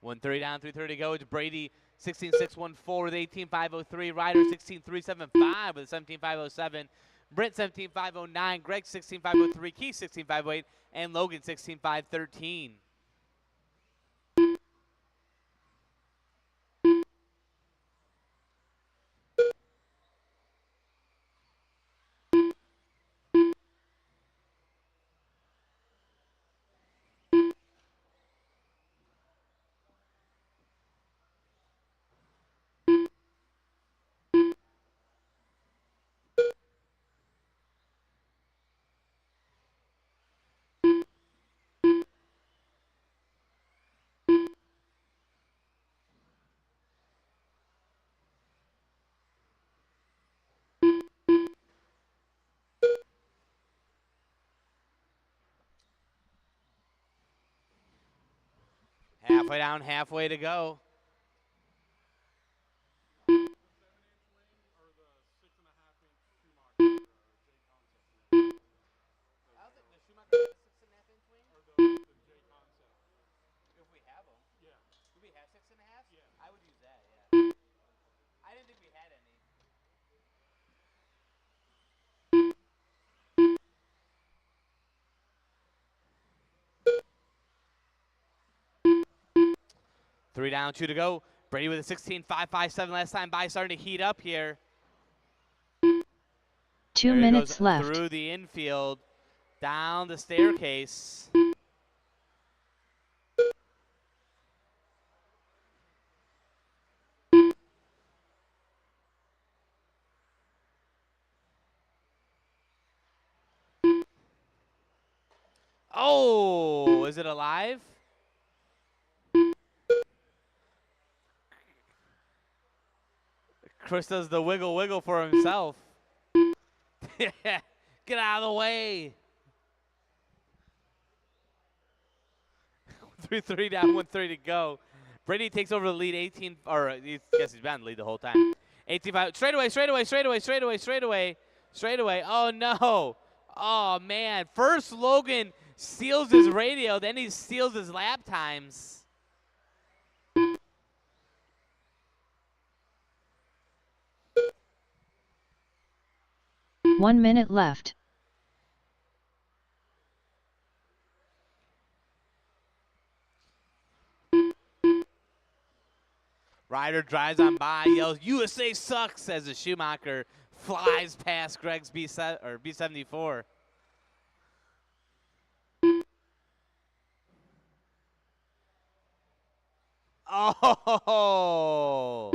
1:30 down, 3:30 to go. It's Brady 16.614 with 18.503. Ryder 16.375 with 17.507. Brent 17.509. Greg 16.503. Keith 16.508. And Logan 16.513. Halfway down, halfway to go. If we have them. Yeah. Do we have 6.5? Yeah. I would use that, yeah. I didn't think we had any. Three down, 2 to go. Brady with a 16.557 last time by, starting to heat up here. 2 minutes left. Through the infield, down the staircase. Oh, is it alive? Chris does the wiggle wiggle for himself. Get out of the way. 3-3 down, 1:30 to go. Brady takes over the lead 18, or I guess he's been in the lead the whole time. 18-5, straight away. Oh no. Oh man. First Logan steals his radio, then he steals his lap times. One minute left. Ryder drives on by, yells, USA sucks, as the Schumacher flies past Greg's B74. Oh!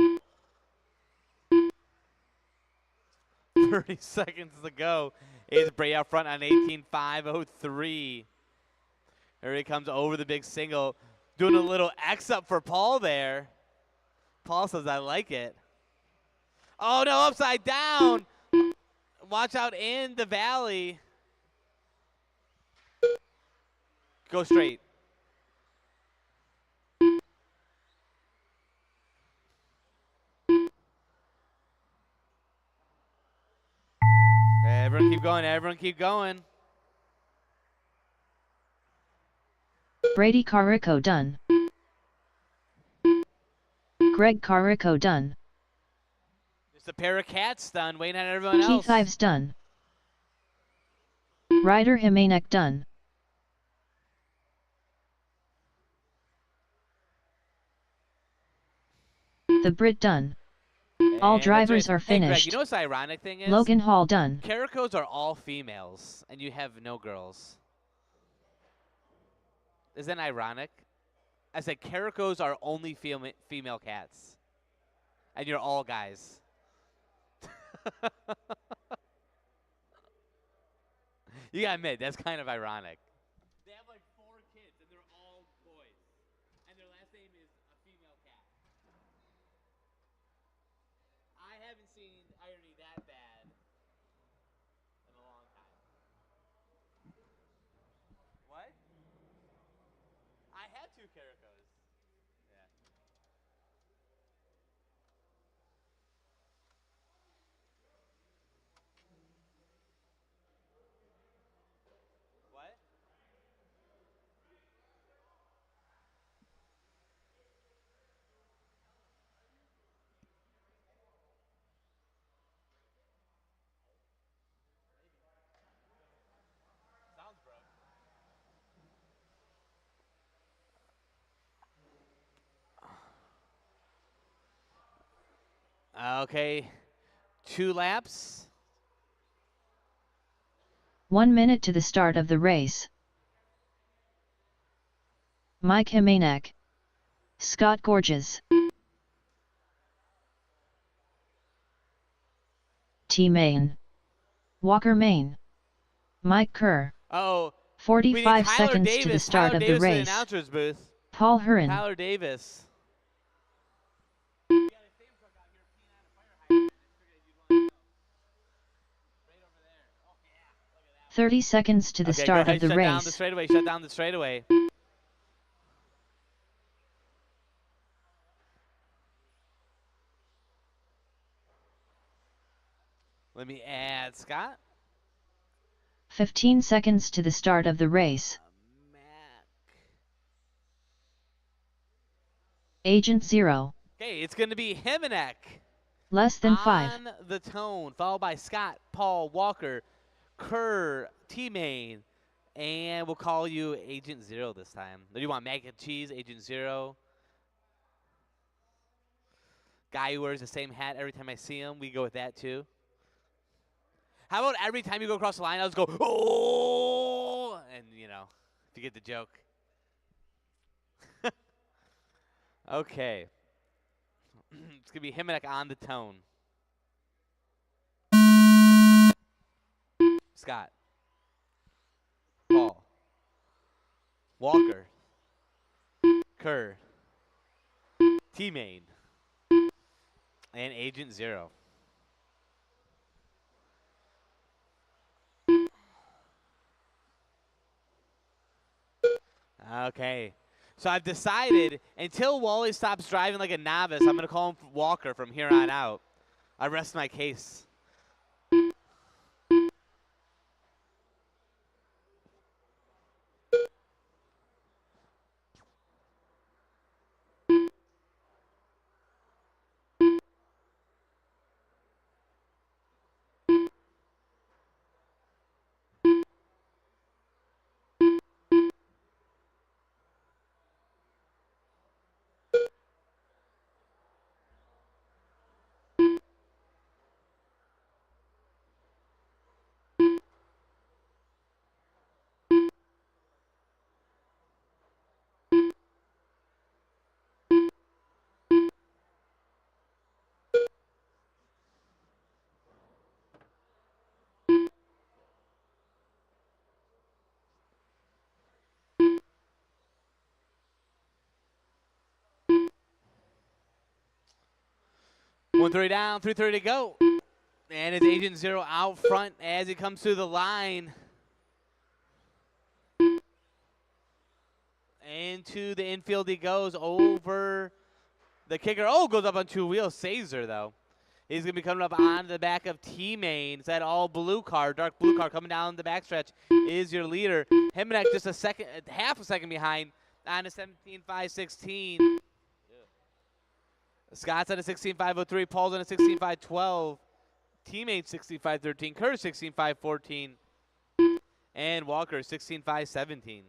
30 seconds to go. Is Brady out front on 18.503. Here he comes over the big single, doing a little X up for Paul there. Paul says, I like it. Oh, no, upside down. Watch out in the valley. Go straight. Everyone keep going. Everyone keep going. Brady Carrico done. Greg Carrico done. Just a pair of cats done, waiting on everyone else. Keith Ives done. Ryder Jimenez done. The Brit done. All drivers are finished. Hey, Greg, you know what's the ironic thing is? Logan Hall done. Caricos are all females, and you have no girls. Isn't that ironic? I said Caricos are only female cats, and you're all guys. You gotta admit, that's kind of ironic. They have like 4 kids, and they're all boys, and their last name is a female cat. I haven't seen irony that bad in a long time. What? I had 2 Caricos. Yeah. What? Okay, 2 laps. 1 minute to the start of the race. Mike Jimenez, Scott Gorges, T. Main, Walker Main, Mike Kerr. Oh, we need 45 Tyler seconds Davis. to the start Tyler of the Davis in the race. announcer's booth. Paul Huron. Tyler Davis. 30 seconds to the Okay, start go ahead, of the shut race. down the straightaway. Shut down the straightaway. Let me add Scott. 15 seconds to the start of the race. Mac. Agent 0. Okay, it's going to be Jimenez. Less than 5. On the tone, followed by Scott, Paul, Walker, Kerr, T-Main, and we'll call you Agent 0 this time. Do you want mac and cheese, Agent 0? Guy who wears the same hat every time I see him, we go with that too. How about every time you go across the line, I'll just go, oh, and you know, if you get the joke. Okay. It's going to be Jimenez on the tone. Scott. Paul. Walker. Kerr. T-Main. And Agent 0. Okay. So I've decided, until Wally stops driving like a novice, I'm going to call him Walker from here on out. I rest my case. One 3 down, 3:30 to go. And it's Agent 0 out front as he comes through the line. Into the infield he goes, over the kicker. Oh, goes up on 2 wheels. Saves her, though. He's going to be coming up on the back of T-Main. It's that all blue car, dark blue car coming down the backstretch is your leader. Jimenez just half a second behind on a 17.516. Scott's on a 16.503. Paul's on a 16.512. T-Main 16.513. Kerr 16.514. And Walker 16.517.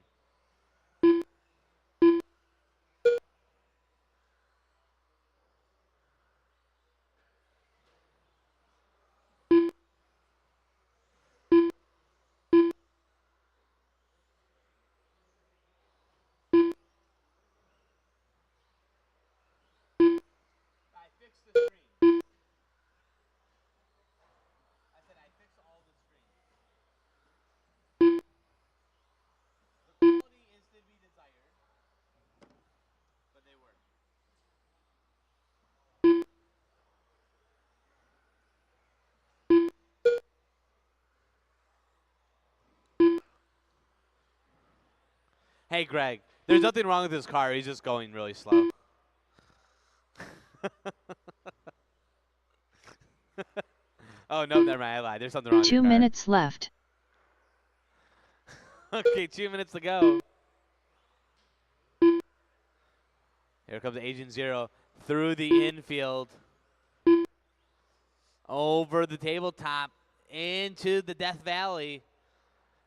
Hey, Greg, there's nothing wrong with this car. He's just going really slow. Oh, no, never mind. I lied. There's something wrong with 2 your car. minutes left. Okay, 2 minutes to go. Here comes Agent 0 through the infield. Over the tabletop into the Death Valley.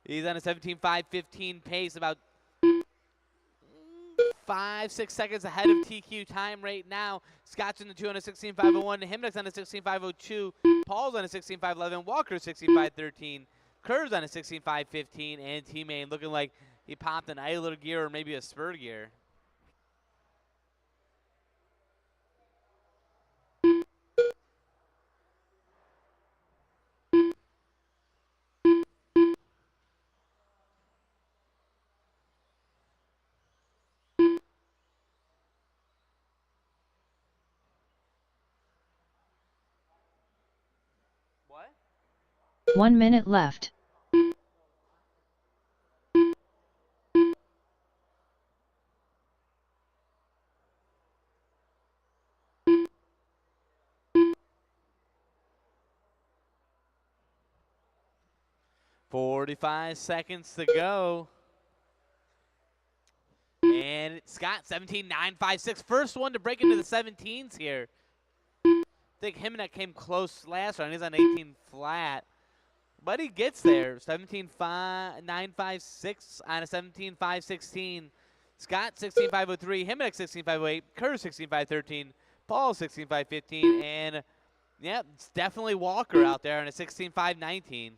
He's on a 17.515 pace, about 5-6 seconds ahead of TQ time right now. Scott's in the 2 on a 16.501. Himnick's on a 16.502. Paul's on a 16.511. Walker 16.513. Kerr's on a 16.515. And T-Main looking like he popped an idler gear or maybe a spur gear. What? 1 minute left. .45 seconds to go. And Scott, 17.956. First one to break into the 17s here. I think Himnick came close last round. He's on 18 flat. But he gets there. 17.956 on a 17.516. Scott, 16.503. Himnick, 16.508. Kerr, 16.513. Paul, 16.515. And, yeah, it's definitely Walker out there on a 16.519.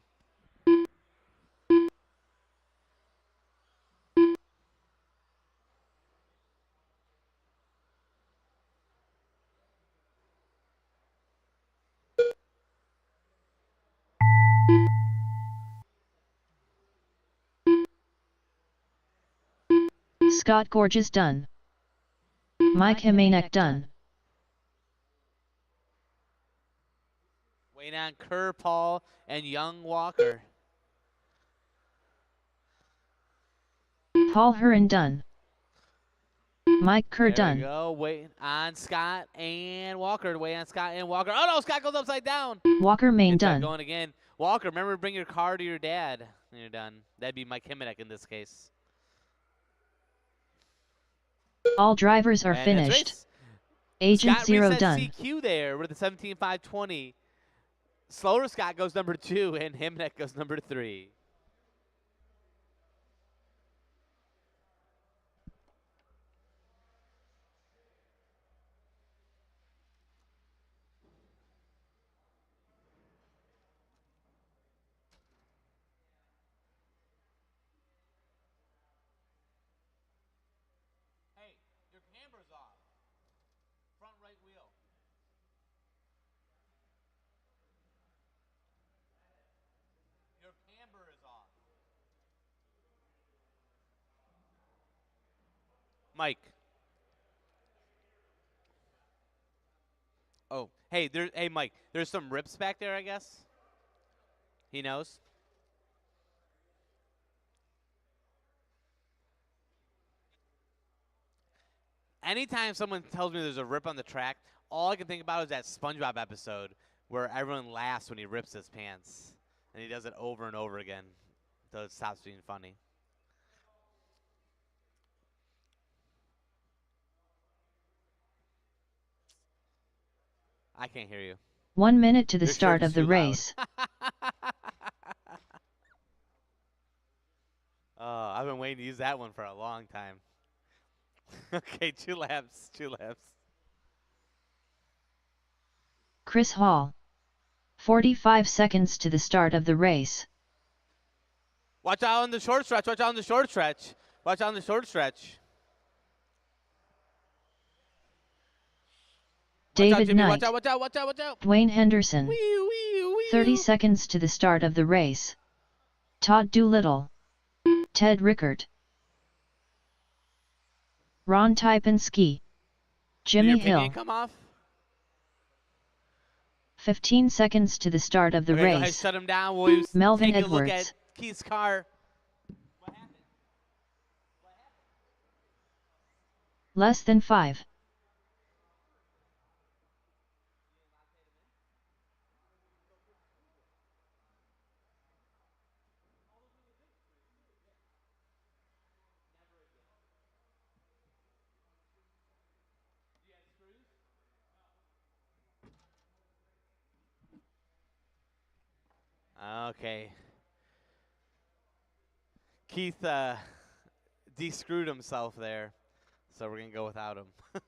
Scott Gorges done. Mike Himaniek done. Waiting on Kerr, Paul, and Young Walker. Paul Heron done. Mike Kerr There done. we go. Wait on Scott and Walker. Wait on Scott and Walker. Oh, no, Scott goes upside down. Walker Main Gets that done. going again. Walker, remember to bring your car to your dad when you're done. That'd be Mike Himaniek in this case. All drivers are And that's finished. race. Agent Scott Zero resets done. CQ there with the 17.520. Slower Scott goes number 2, and Himnick goes number 3. Hey, your camera's off. Front right wheel. Your camber is off. Mike. Oh, hey, hey, Mike. There's some rips back there, I guess. He knows. Anytime someone tells me there's a rip on the track, all I can think about is that SpongeBob episode where everyone laughs when he rips his pants, and he does it over and over again until it stops being funny. I can't hear you. 1 minute to the Your start shirt's of the too loud. race. Oh, I've been waiting to use that one for a long time. Okay, 2 laps, 2 laps. Chris Hall. 45 seconds to the start of the race. Watch out on the short stretch, watch out on the short stretch. Watch out on the short stretch. Watch out, David Jimmy. Knight. Watch out, watch out, watch out, watch out. Dwayne Henderson. Wee, wee, wee. 30 seconds to the start of the race. Todd Doolittle. Ted Rickert. Ron Typinski. Jimmy Did your pinion Hill. come off? 15 seconds to the start of the Okay, go ahead, race. shut him down. We'll Melvin take a look Edwards. at Keith's car. What happened? Less than 5. Okay. Keith de-screwed himself there. So we're going to go without him. It's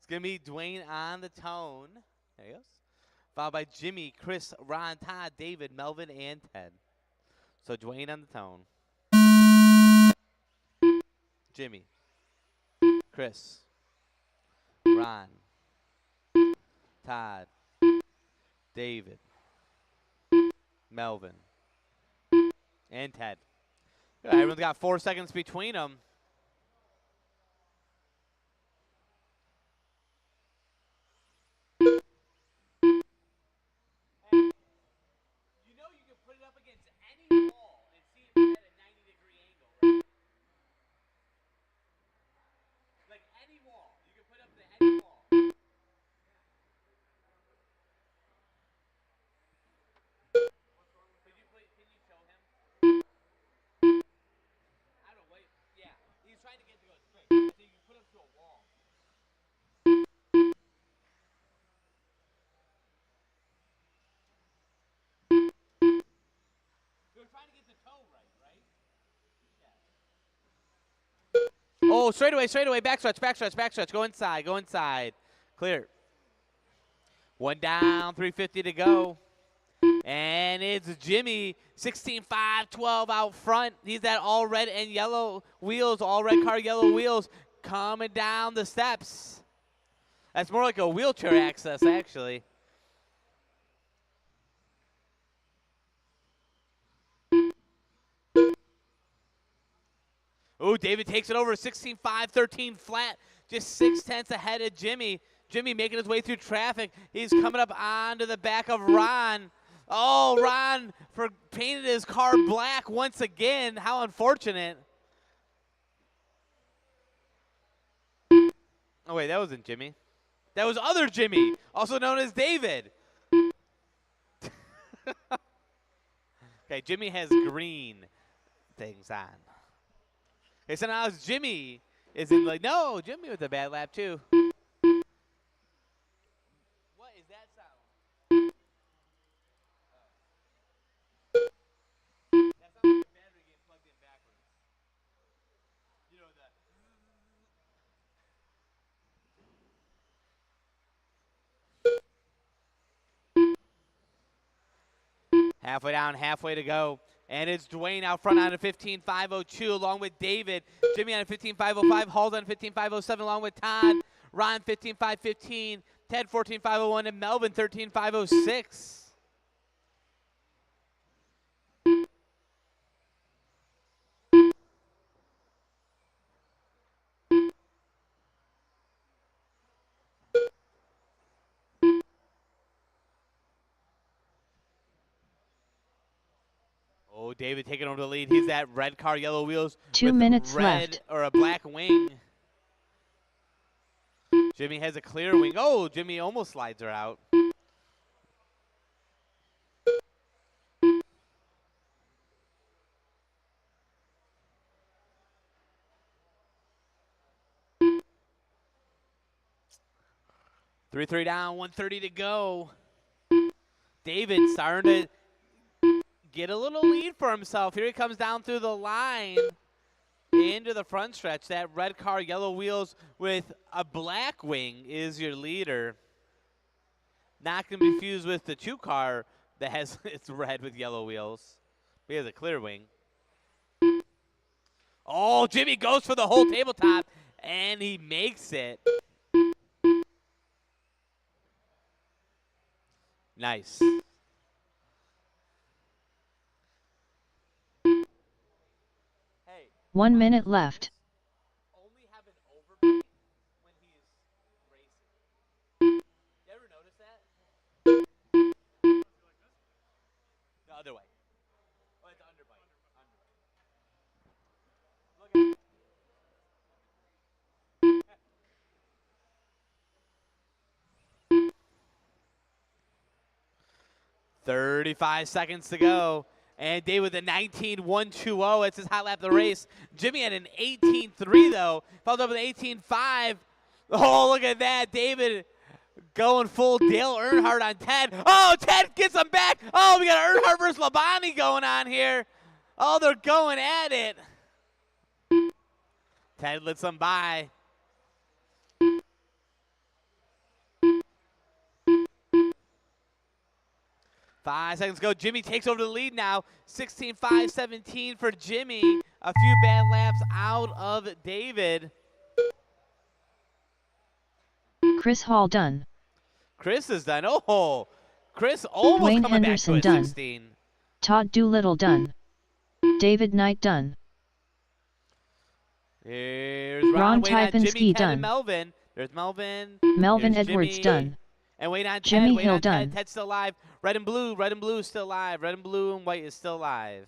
going to be Dwayne on the tone. There he goes. Followed by Jimmy, Chris, Ron, Todd, David, Melvin, and Ted. So Dwayne on the tone. Jimmy, Chris, Ron, Todd, David, Melvin, and Ted. Good. Everyone's got 4 seconds between them. You know you can put it up against any wall and see if it's at a 90-degree angle, right? Like any wall. You can put it up to any wall. Can you show him? I don't know. Wait. Yeah. He's trying to get to go straight. So you can put him to a wall. You're trying to get the toe right? Yeah. Oh, straight away, back stretch. Go inside. Clear. 1 down, 3:50 to go. And it's Jimmy, 16-5-12 out front. He's at all red and yellow wheels, all red car, yellow wheels, coming down the steps. That's more like a wheelchair access, actually. Oh, David takes it over, 16-5-13 flat, just 0.6 ahead of Jimmy. Jimmy making his way through traffic. He's coming up onto the back of Ron. Oh, Ron painted his car black once again. How unfortunate. Oh, wait, that wasn't Jimmy. That was other Jimmy, also known as David. Okay, Jimmy has green things on. Okay, so now it's Jimmy is in like, no, Jimmy with a bad lap too. What is that sound? That sounds like a battery getting plugged in backwards. You know that. Halfway down, halfway to go. And it's Dwayne out front on a 15.502 along with David. Jimmy on a 15.505. Halls on a 15.507 along with Todd. Ron 15.515. Ted 14.501. And Melvin 13.506. Oh, David taking over the lead. He's that red car, yellow wheels. 2 minutes red left. Or a black wing. Jimmy has a clear wing. Oh, Jimmy almost slides her out. Three down, 1:30 to go. David starting to get a little lead for himself. Here he comes down through the line into the front stretch. That red car, yellow wheels with a black wing is your leader. Not going to be fused with the 2 car that has it's red with yellow wheels. But he has a clear wing. Oh, Jimmy goes for the whole tabletop, and he makes it. Nice. 1 minute left. Only have an overbite when he's racing. You ever notice that? The other way. Oh, it's underbite. Look at it. 35 seconds to go. And Dave with a 19.120. It's his hot lap of the race. Jimmy had an 18.3, though. Followed up with an 18.5. Oh, look at that. David going full Dale Earnhardt on Ted. Oh, Ted gets him back. Oh, we got Earnhardt versus Labonte going on here. Oh, they're going at it. Ted lets them by. Five seconds to go. Jimmy takes over the lead now. 16-5, 17 for Jimmy. A few bad laps out of David. Chris Hall done. Chris is done. Oh, Chris almost Dwayne coming Henderson back to done. 16. Todd Doolittle done. David Knight done. Here's Ron waiting on Jimmy, Typinski Kevin, done. Melvin. There's Melvin. Melvin Here's Edwards Jimmy. done. And wait on Jimmy Ted. Wait Hill on done. Ted. Ted's still alive. Red and blue. Red and blue is still alive. Red and blue and white is still alive.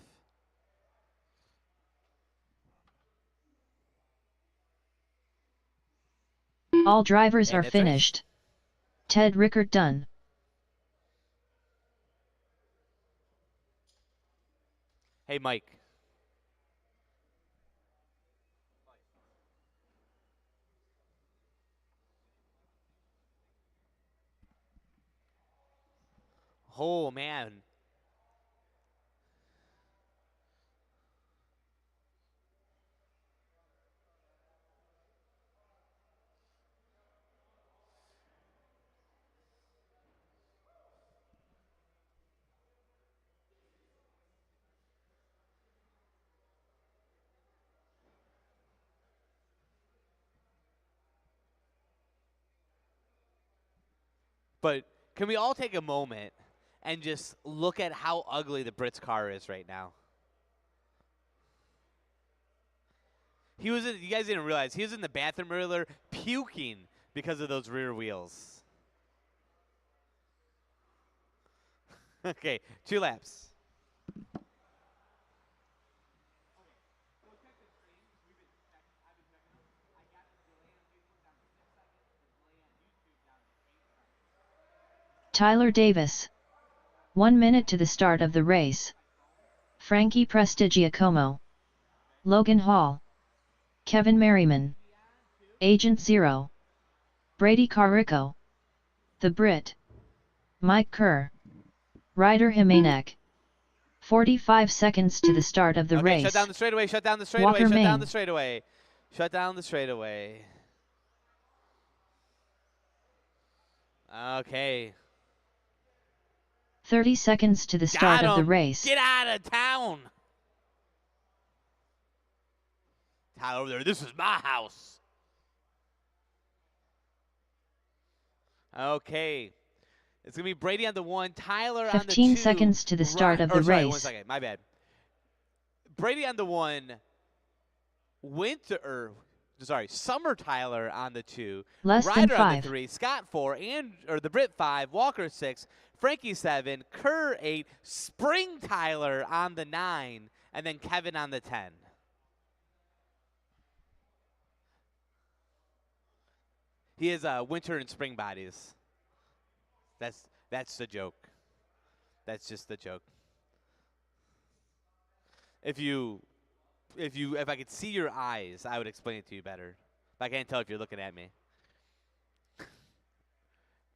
All drivers And are that's finished. Ted Rickert done. Hey, Mike. Oh, man. But can we all take a moment and just look at how ugly the Brits car is right now? You guys didn't realize, he was in the bathroom earlier puking because of those rear wheels. Okay, 2 laps. Tyler Davis. 1 minute to the start of the race. Frankie Prestigiacomo. Logan Hall. Kevin Merriman. Agent Zero. Brady Carrico. The Brit. Mike Kerr. Ryder Jimenez. 45 seconds to the start of the Okay, race. shut down the straightaway, shut down the straightaway, Walker shut down Main. the straightaway. Shut down the straightaway. Okay. 30 seconds to the start Got of the him. race. Get out of town. Tyler over there, this is my house. Okay. It's going to be Brady on the 1, Tyler on the 2. 15 seconds to the start of the sorry, race. 1 second, my bad. Brady on the 1, Summer Tyler on the 2, Less than Ryder on 5. the 3, Scott 4, the Brit 5, Walker 6, Frankie 7, Kerr 8, Spring Tyler on the 9, and then Kevin on the 10. He has winter and spring bodies. That's the joke. That's just the joke. If I could see your eyes, I would explain it to you better. But I can't tell if you're looking at me.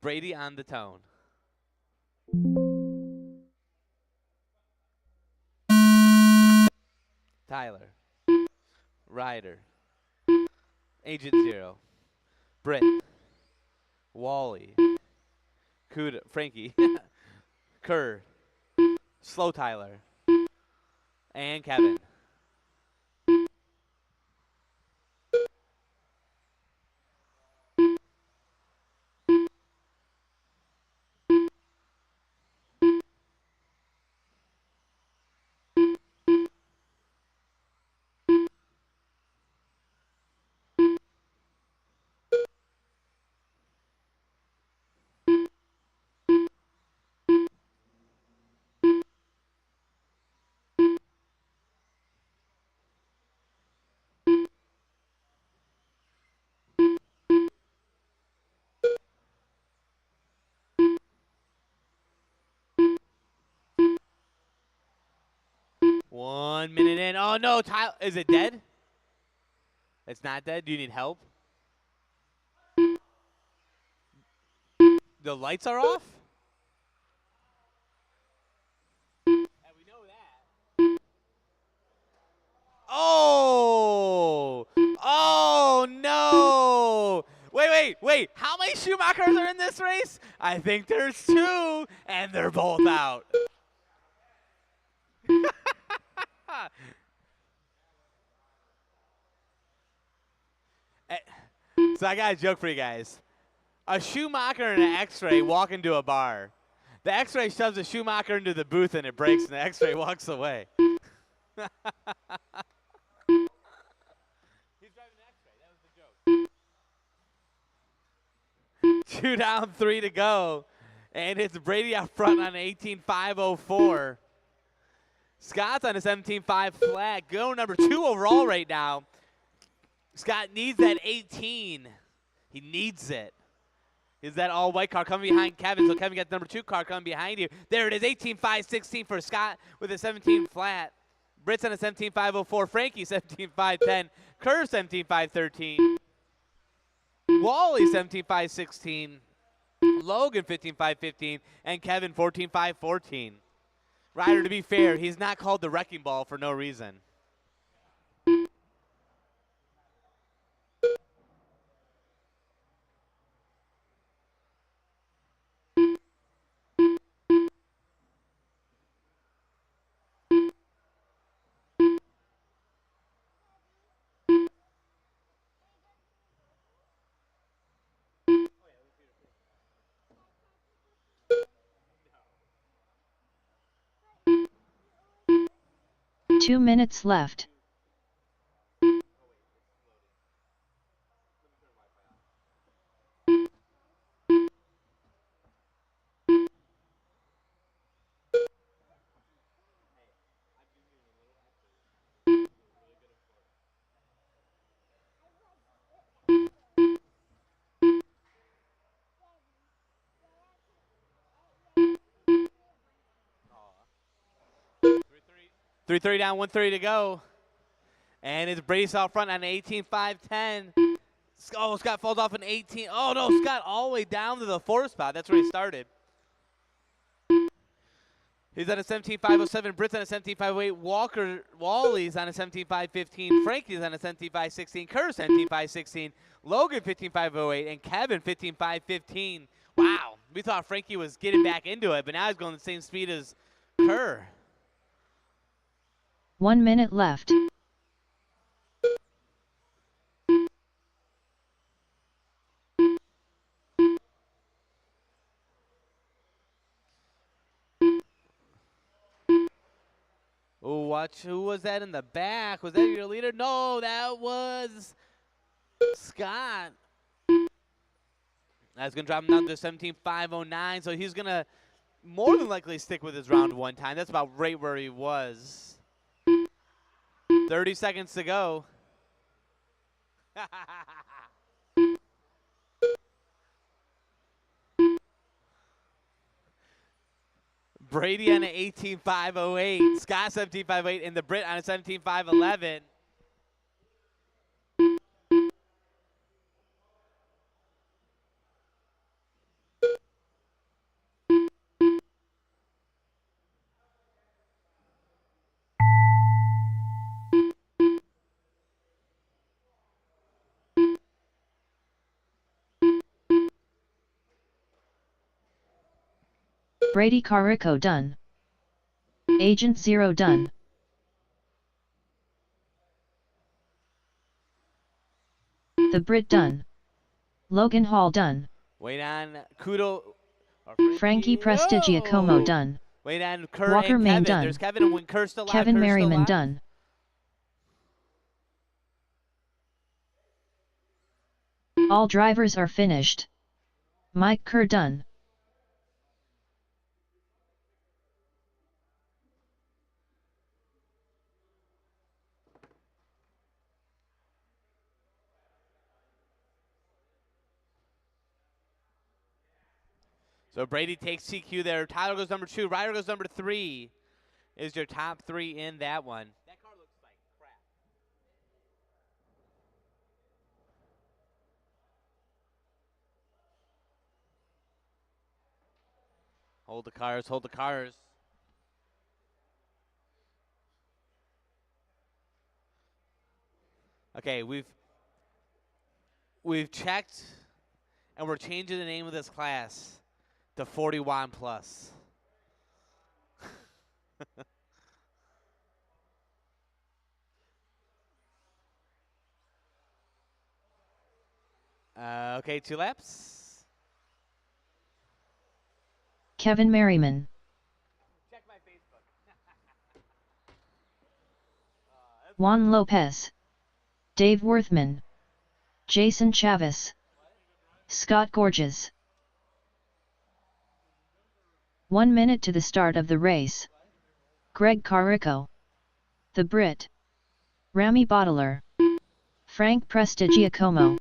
Brady on the tone. Tyler. Ryder. Agent Zero. Britt. Wally. Kuda. Frankie. Kerr. Slow Tyler. And Kevin. One minute in. Oh, no. Tyler, is it dead? It's not dead? Do you need help? The lights are off? And we know that. Oh! Oh! Wait. How many Schumachers are in this race? I think there's 2, and they're both out. So I got a joke for you guys. A Schumacher and an X-Ray walk into a bar. The X-Ray shoves a Schumacher into the booth and it breaks, and the X-Ray walks away. He's driving an X-Ray. That was the joke. 2 down, 3 to go. And it's Brady out front on an 18.504. Scott's on a 17.5 flat. Go number 2 overall right now. Scott needs that 18. He needs it. Is that all white car coming behind Kevin? So Kevin gets number 2 car coming behind you. There it is, 18.516 for Scott with a 17 flat. Britt's on a 17.504. Frankie 17.510. Kerr 17.513. Wally 17.516. Logan 15.515. And Kevin 14.514. Ryder, to be fair, he's not called the wrecking ball for no reason. Two minutes left. Three down, 1:30 to go. And it's Brady out front on an 18.510. Oh, Scott falls off an 18. Oh, no, Scott all the way down to the 4 spot. That's where he started. He's on a 17.507. Britt's on a 17.508. Wally's on a 17.515. Frankie's on a 17.516. Kerr 17.516. Logan 15.508. And Kevin 15.515. Wow. We thought Frankie was getting back into it, but now he's going the same speed as Kerr. 1 minute left. Oh, watch. Who was that in the back? Was that your leader? No, that was Scott. That's going to drop him down to 17.509, so he's going to more than likely stick with his round 1 time. That's about right where he was. 30 seconds to go. Brady on an 18.508. Scott 17.508. And the Brit on a 17.511. Brady Carico done. Agent Zero done. The Brit done. Logan Hall done. Wait on Kudo. Frankie Prestigiacomo done. Wait on Kerr Walker and Main Kevin. done. There's Kevin and Kerr still alive. Kevin Kerr still Merriman alive. done. All drivers are finished. Mike Kerr done. So Brady takes CQ there. Tyler goes number 2. Ryder goes number 3. Is your top 3 in that one? That car looks like crap. Hold the cars. Hold the cars. Okay, we've checked And we're changing the name of this class to 41 plus. Okay, 2 laps. Kevin Merriman, Check my Facebook. Juan Lopez, Dave Worthman, Jason Chavis, Scott Gorges. 1 minute to the start of the race. Greg Carrico, The Brit, Rami Bottler, Frank Prestigiacomo.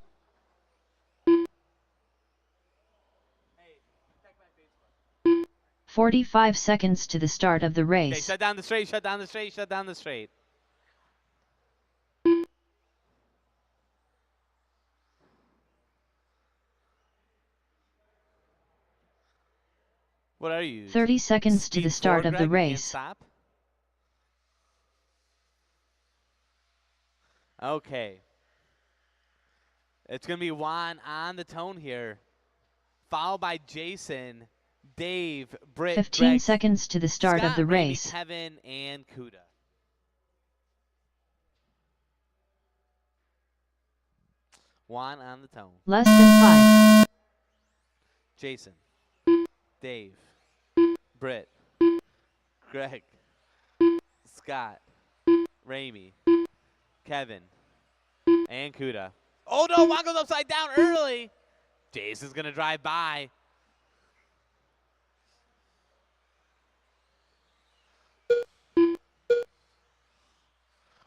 45 seconds to the start of the Okay, race. shut down the straight, shut down the straight, shut down the straight. What are you? 30 seconds to Speed the start forward, of the Greg? You can't race. stop? Okay. It's going to be Juan on the tone here, followed by Jason, Dave, Britt, 15 Greg, seconds to the start Scott, of the Ramey, race. Kevin, and Kuda. Juan on the tone. Less than 5. Jason, Dave, Britt, Greg, Scott, Ramey, Kevin, and Kuda. Oh no, Juan goes upside down early. Jason's going to drive by.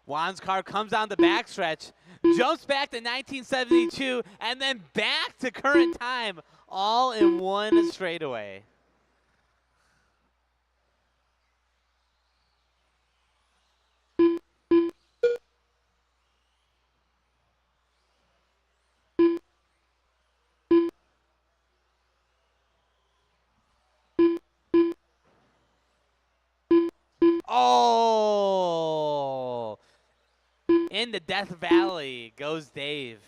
Juan's car comes down the backstretch, jumps back to 1972, and then back to current time, all in one straightaway. Oh! In the Death Valley goes Dave.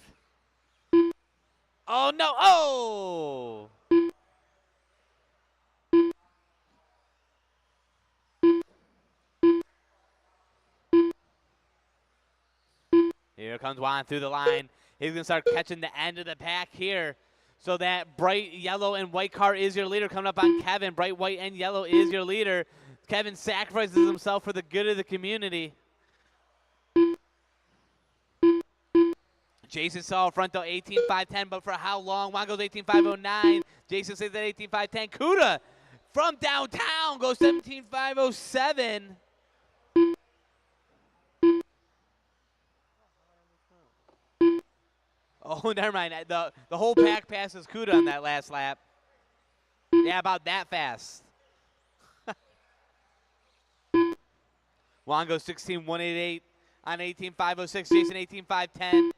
Oh, no. Oh! Here comes Juan through the line. He's going to start catching the end of the pack here. So that bright yellow and white car is your leader coming up on Kevin. Bright white and yellow is your leader. Kevin sacrifices himself for the good of the community. Jason saw front though 18.510, but for how long? Juan goes 18.509. Jason stays at 18.510. Kuda from downtown goes 17.507. Oh, never mind. The whole pack passes Kuda on that last lap. Yeah, about that fast. Juan goes 16.188 on 18.506. Jason 18.510.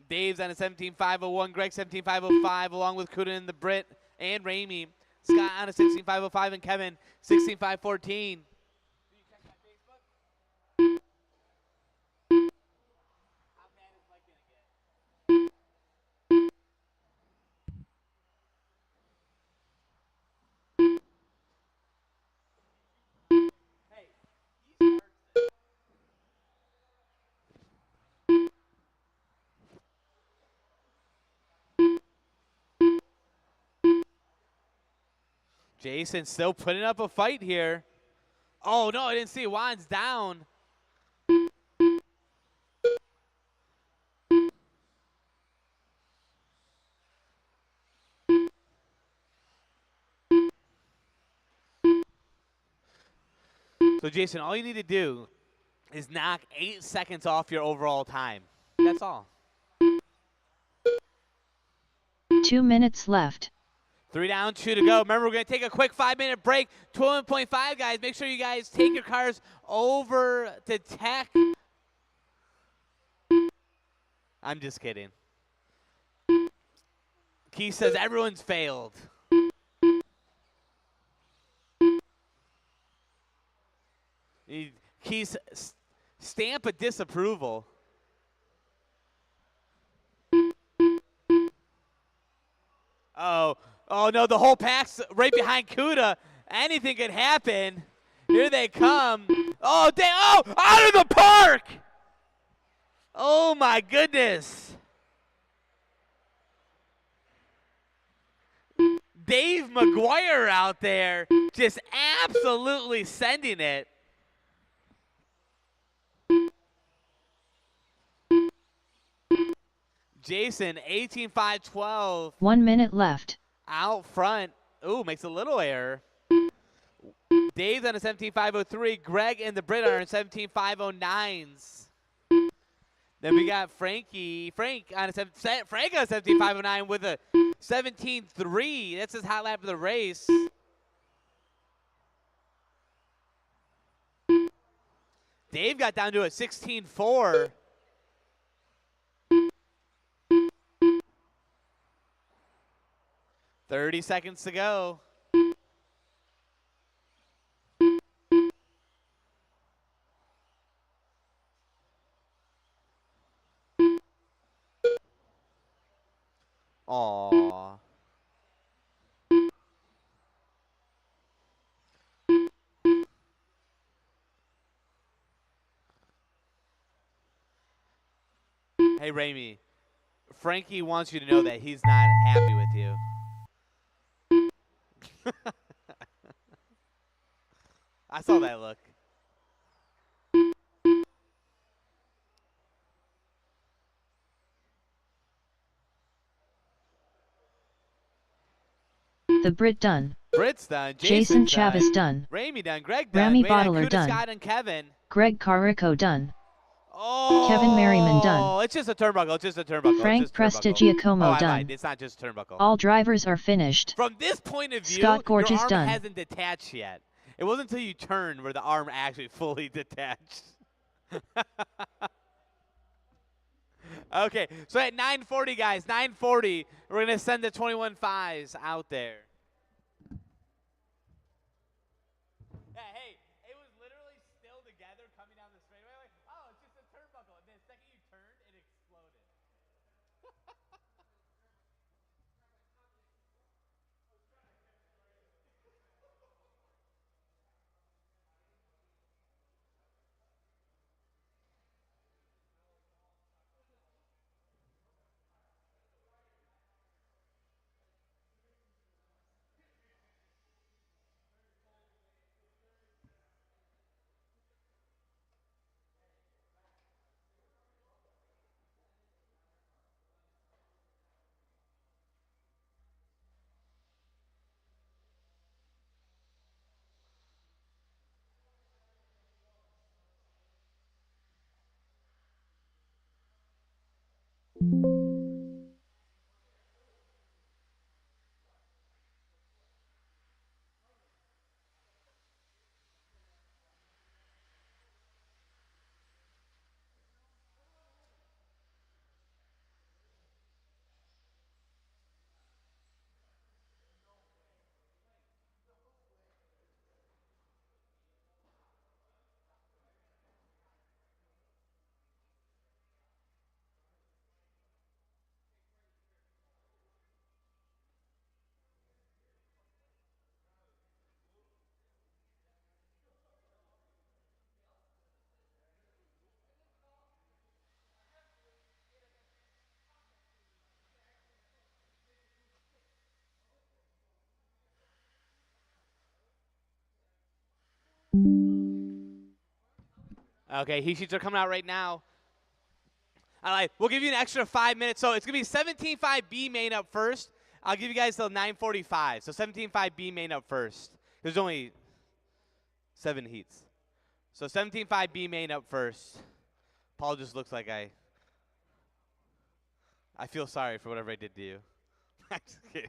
Dave's on a 17.501. Greg 17.505 along with Kuda and the Brit and Ramey. Scott on a 16.505 and Kevin 16.514. Jason still putting up a fight here. Oh, no, I didn't see. Juan's down. So, Jason, all you need to do is knock 8 seconds off your overall time. That's all. 2 minutes left. 3 down, 2 to go. Remember, we're going to take a quick 5-minute break. 12.5, guys. Make sure you guys take your cars over to Tech. I'm just kidding. Keith says everyone's failed. Keith's stamp of disapproval. Oh, oh no, the whole pack's right behind Kuda. Anything could happen. Here they come. Oh, oh, out of the park! Oh my goodness. Dave McGuire out there just absolutely sending it. Jason, 18-5-12. 1 minute left. Out front. Ooh, makes a little error. Dave's on a 17-5-03. Greg and the Brit are in 17-5-09s. Then we got Frank on a 17-5-09 with a 17-3. That's his hot lap of the race. Dave got down to a 16-4. $30 seconds to go. Aww. Hey, Ramey. Frankie wants you to know that he's not happy with you. I saw that look. The Brit done. Brit's done. Jason Jason's Chavis done. Ramey done. Greg done. Rami Bottler done. Scott and Kevin. Greg Carrico done. Oh, Kevin Merriman done. It's just a turnbuckle. It's just a turnbuckle. Frank Prestigiacomo done. It's not just turnbuckle. All drivers are finished. From this point of view, Scott Gorge your is arm done. hasn't detached yet. It wasn't until you turned where the arm actually fully detached. Okay, so at 9:40, guys, 9:40, we're going to send the 21.5s out there. Yeah, hey, it was literally still together coming down the straightaway. Like, oh, it's just a turnbuckle. And the second you turned, it exploded. Okay, heat sheets are coming out right now. All right, we'll give you an extra 5 minutes. So it's going to be 17.5B main up first. I'll give you guys till 9:45. So 17.5B main up first. There's only 7 heats. So 17.5B main up first. Paul just looks like I feel sorry for whatever I did to you. I'm just kidding.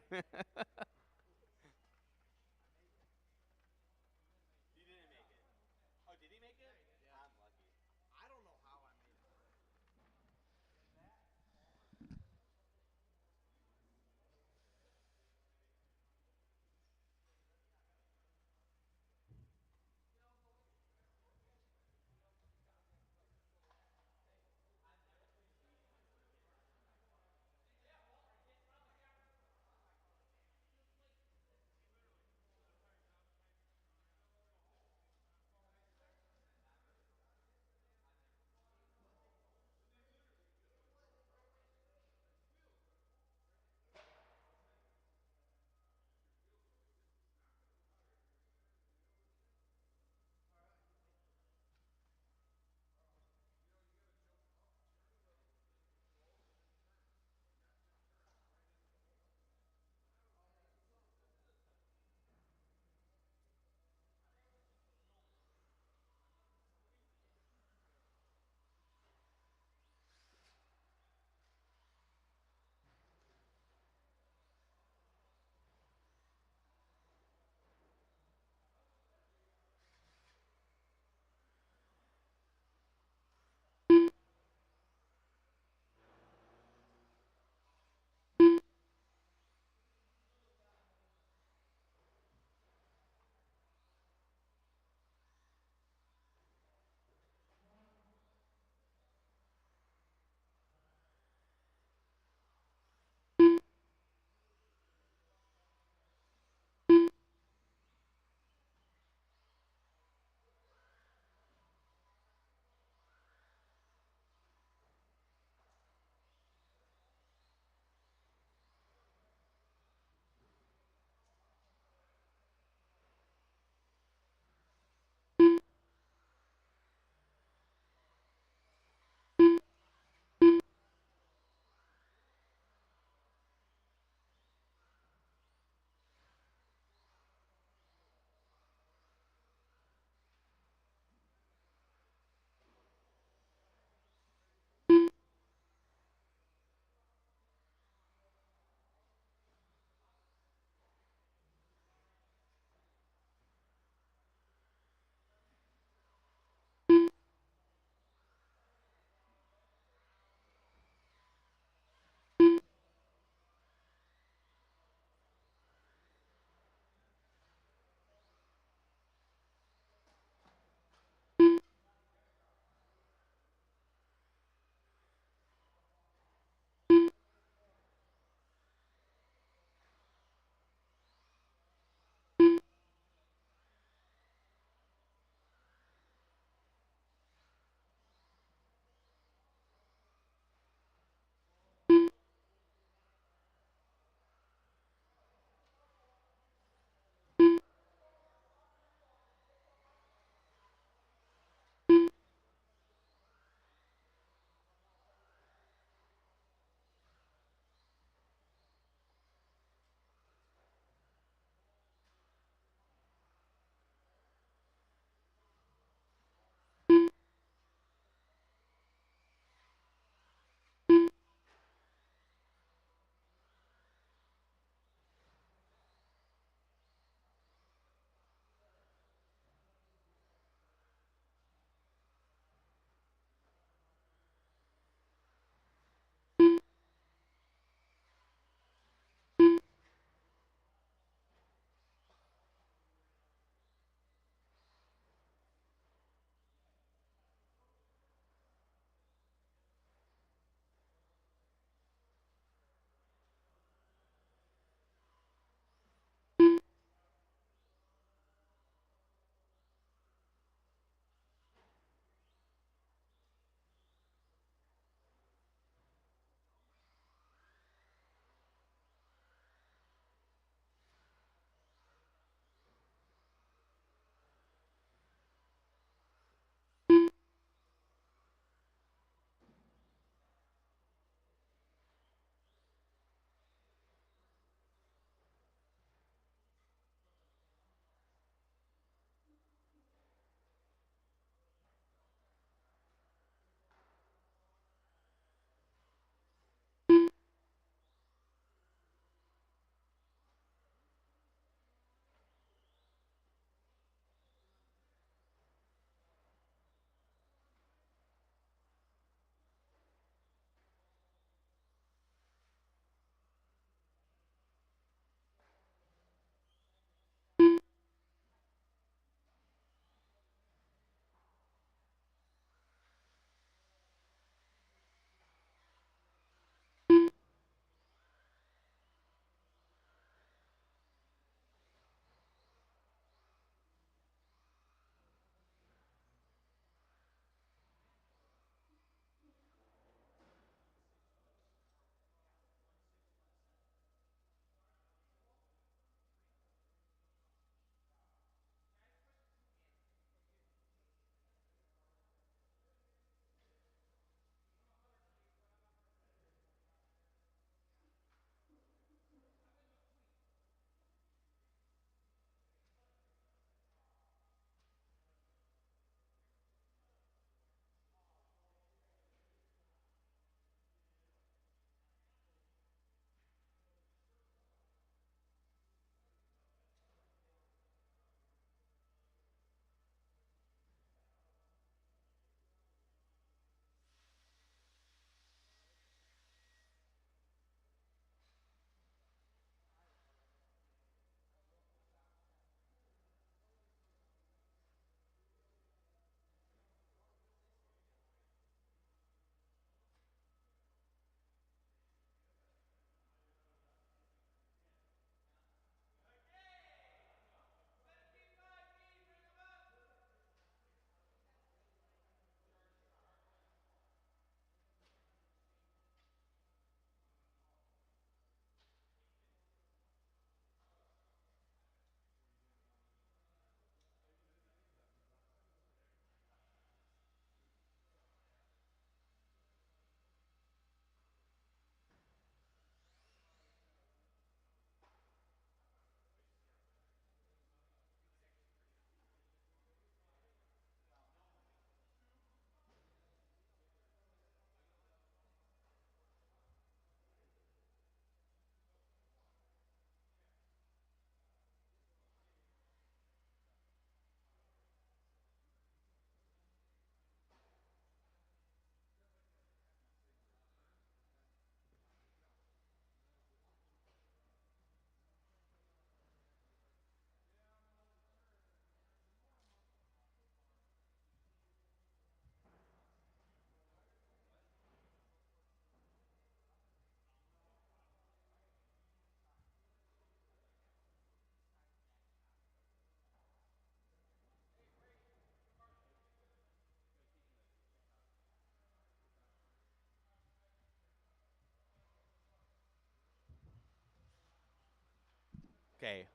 Okay.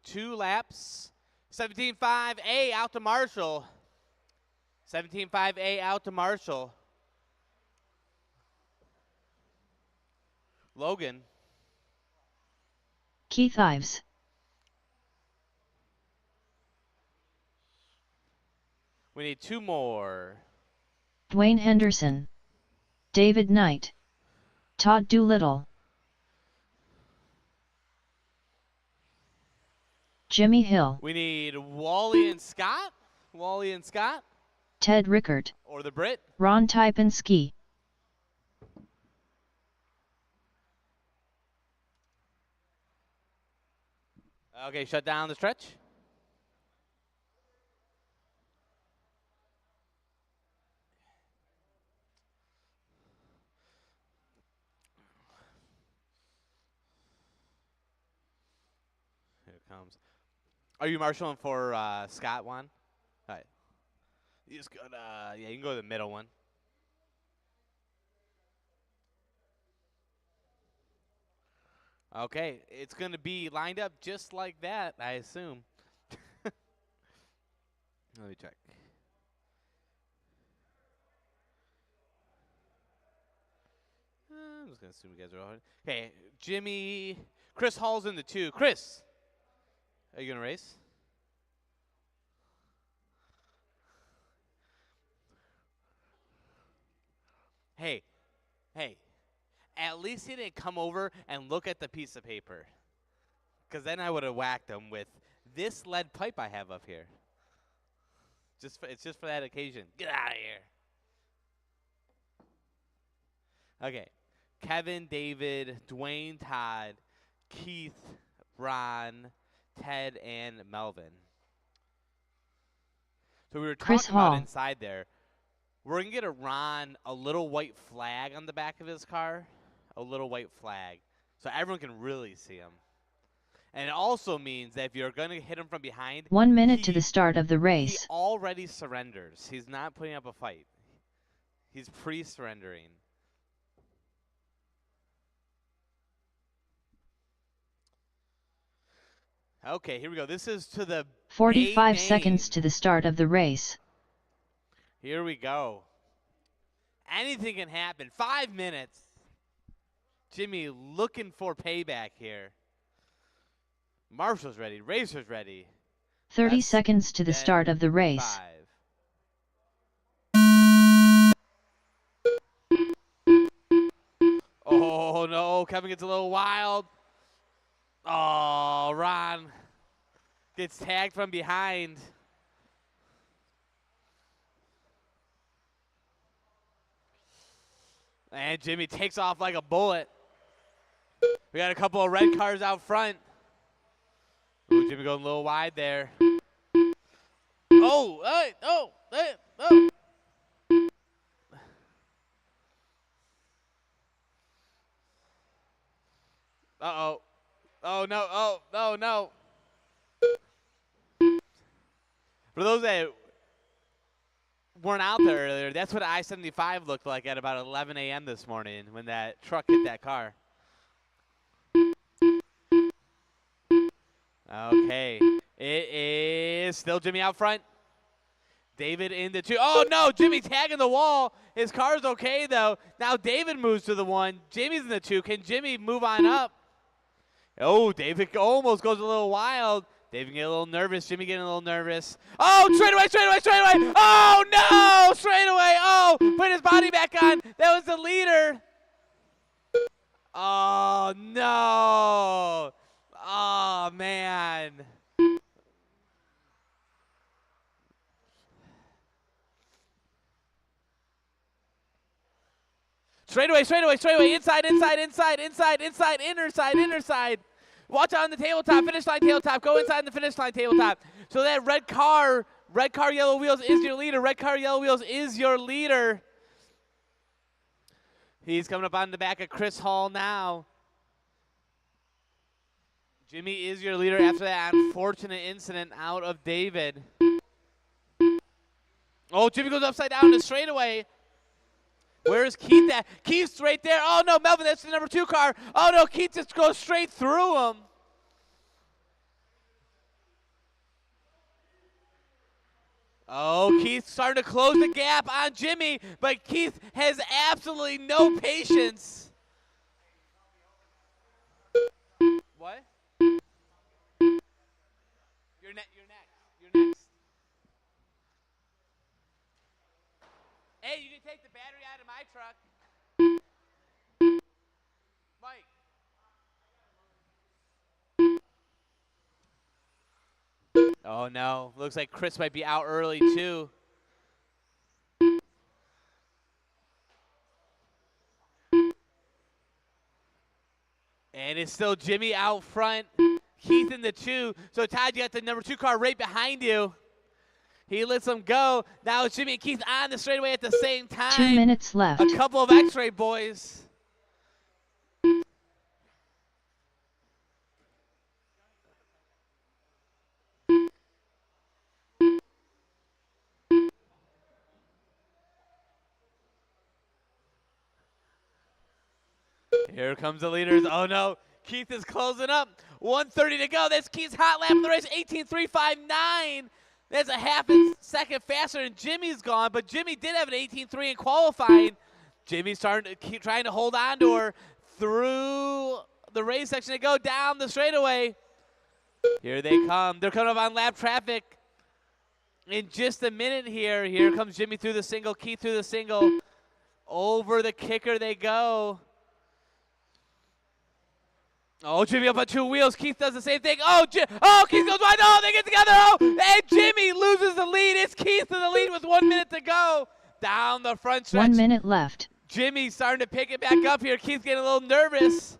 2 laps. 17.5A out to Marshall. 17.5A out to Marshall. Logan. Keith Ives. We need 2 more. Dwayne Henderson. David Knight. Todd Doolittle. Jimmy Hill. We need Wally and Scott. Wally and Scott. Ted Rickert. Or the Brit. Ron Typinski. Okay, shut down the stretch. Here it comes. Are you marshalling for Scott one? All right. You just go to, yeah, you can go to the middle one. Okay, it's going to be lined up just like that, I assume. Let me check. I'm just going to assume you guys are all right. Okay, Jimmy, Chris Hall's in the 2. Chris, are you going to race? Hey, at least he didn't come over and look at the piece of paper. Because then I would have whacked him with this lead pipe I have up here. It's just for that occasion. Get out of here. Okay. Kevin, David, Dwayne, Todd, Keith, Ron, Ted, and Melvin. So we were Chris talking about Hall. inside there. We're going to get a Ron a little white flag on the back of his car. A little white flag. So everyone can really see him. And it also means that if you're going to hit him from behind, 1 minute to the start of the he race. already surrenders. He's not putting up a fight. He's pre-surrendering. Okay, here we go. This is to the 45 A seconds main. to the start of the race. Here we go. Anything can happen. 5 minutes. Jimmy looking for payback here. Marshall's ready. Racer's ready. 30 That's seconds to the 10, start of the race. 5. Oh, no. Kevin gets a little wild. Oh, Ron gets tagged from behind. And Jimmy takes off like a bullet. We got a couple of red cars out front. Ooh, Jimmy going a little wide there. Oh, hey, oh, hey, oh. Uh-oh. Oh, no, oh, no, no. For those that weren't out there earlier, that's what I-75 looked like at about 11 a.m. this morning when that truck hit that car. Okay. It is still Jimmy out front. David in the 2. Oh, no, Jimmy tagging the wall. His car's okay, though. Now David moves to the 1. Jimmy's in the 2. Can Jimmy move on up? Oh, David almost goes a little wild. David getting a little nervous. Jimmy getting a little nervous. Oh, straightaway. Oh, no, straightaway. Oh, put his body back on. That was the leader. Oh, no. Oh, man. Straightaway. Inside, inner side. Watch out on the tabletop, finish line tabletop. Go inside the finish line tabletop. So that red car, yellow wheels is your leader. Red car, yellow wheels is your leader. He's coming up on the back of Chris Hall now. Jimmy is your leader after that unfortunate incident out of David. Oh, Jimmy goes upside down to straightaway. Where's Keith at? Keith's right there. Oh, no, Melvin, that's the number 2 car. Oh, no, Keith just goes straight through him. Oh, Keith starting to close the gap on Jimmy, but Keith has absolutely no patience. What? You're next. You're next. Hey, you can take the battery out of my truck. Mike. Oh, no. Looks like Chris might be out early, too. And it's still Jimmy out front. Keith in the 2. So, Todd, you got the number 2 car right behind you. He lets him go. Now it's Jimmy and Keith on the straightaway at the same time. 2 minutes left. A couple of X-ray boys. Here comes the leaders. Oh, no. Keith is closing up. 1:30 to go. That's Keith's hot lap of the race. 18.359. That's a half a second faster than Jimmy's gone, but Jimmy did have an 18.3 in qualifying. Jimmy's starting to keep trying to hold on to her through the race section to go down the straightaway. Here they come. They're coming up on lap traffic in just a minute here. Here comes Jimmy through the single, Keith through the single. Over the kicker they go. Oh, Jimmy up on 2 wheels. Keith does the same thing. Oh, Keith goes wide. Oh, they get together. Oh, and Jimmy loses the lead. It's Keith in the lead with 1 minute to go. Down the front stretch. 1 minute left. Jimmy's starting to pick it back up here. Keith's getting a little nervous.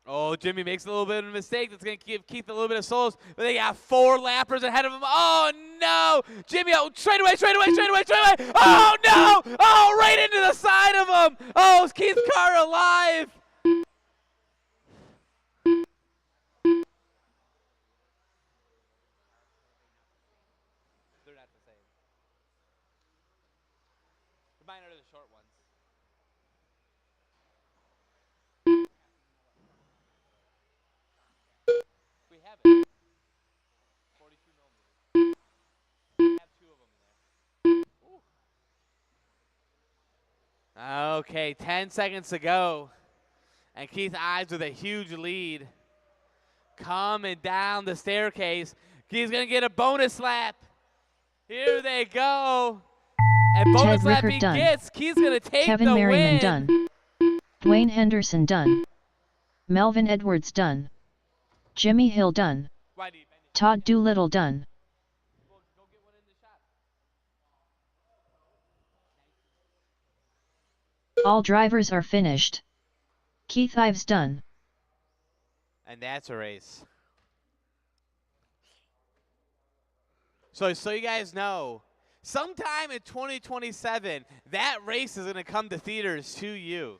Oh, Jimmy makes a little bit of a mistake. That's going to give Keith a little bit of souls. But they got 4 lappers ahead of him. Oh, no. Jimmy, straight away. Oh, no. Oh, right into the side of him. Oh, is Keith's car alive? They're not the same. Mine are the short ones. We have it. 42 millimeters. We have 2 of them in there. Ooh. Okay, 10 seconds to go. And Keith Ives with a huge lead. Coming down the staircase. Keith's going to get a bonus lap. Here they go. And bonus Ted lap Rickert he done. gets. Keith's going to take Kevin the Merriman win. done. Dwayne Henderson done. Melvin Edwards done. Jimmy Hill done. Todd Doolittle done. All drivers are finished. Keith Ives done. And that's a race. So you guys know, sometime in 2027, that race is going to come to theaters to you.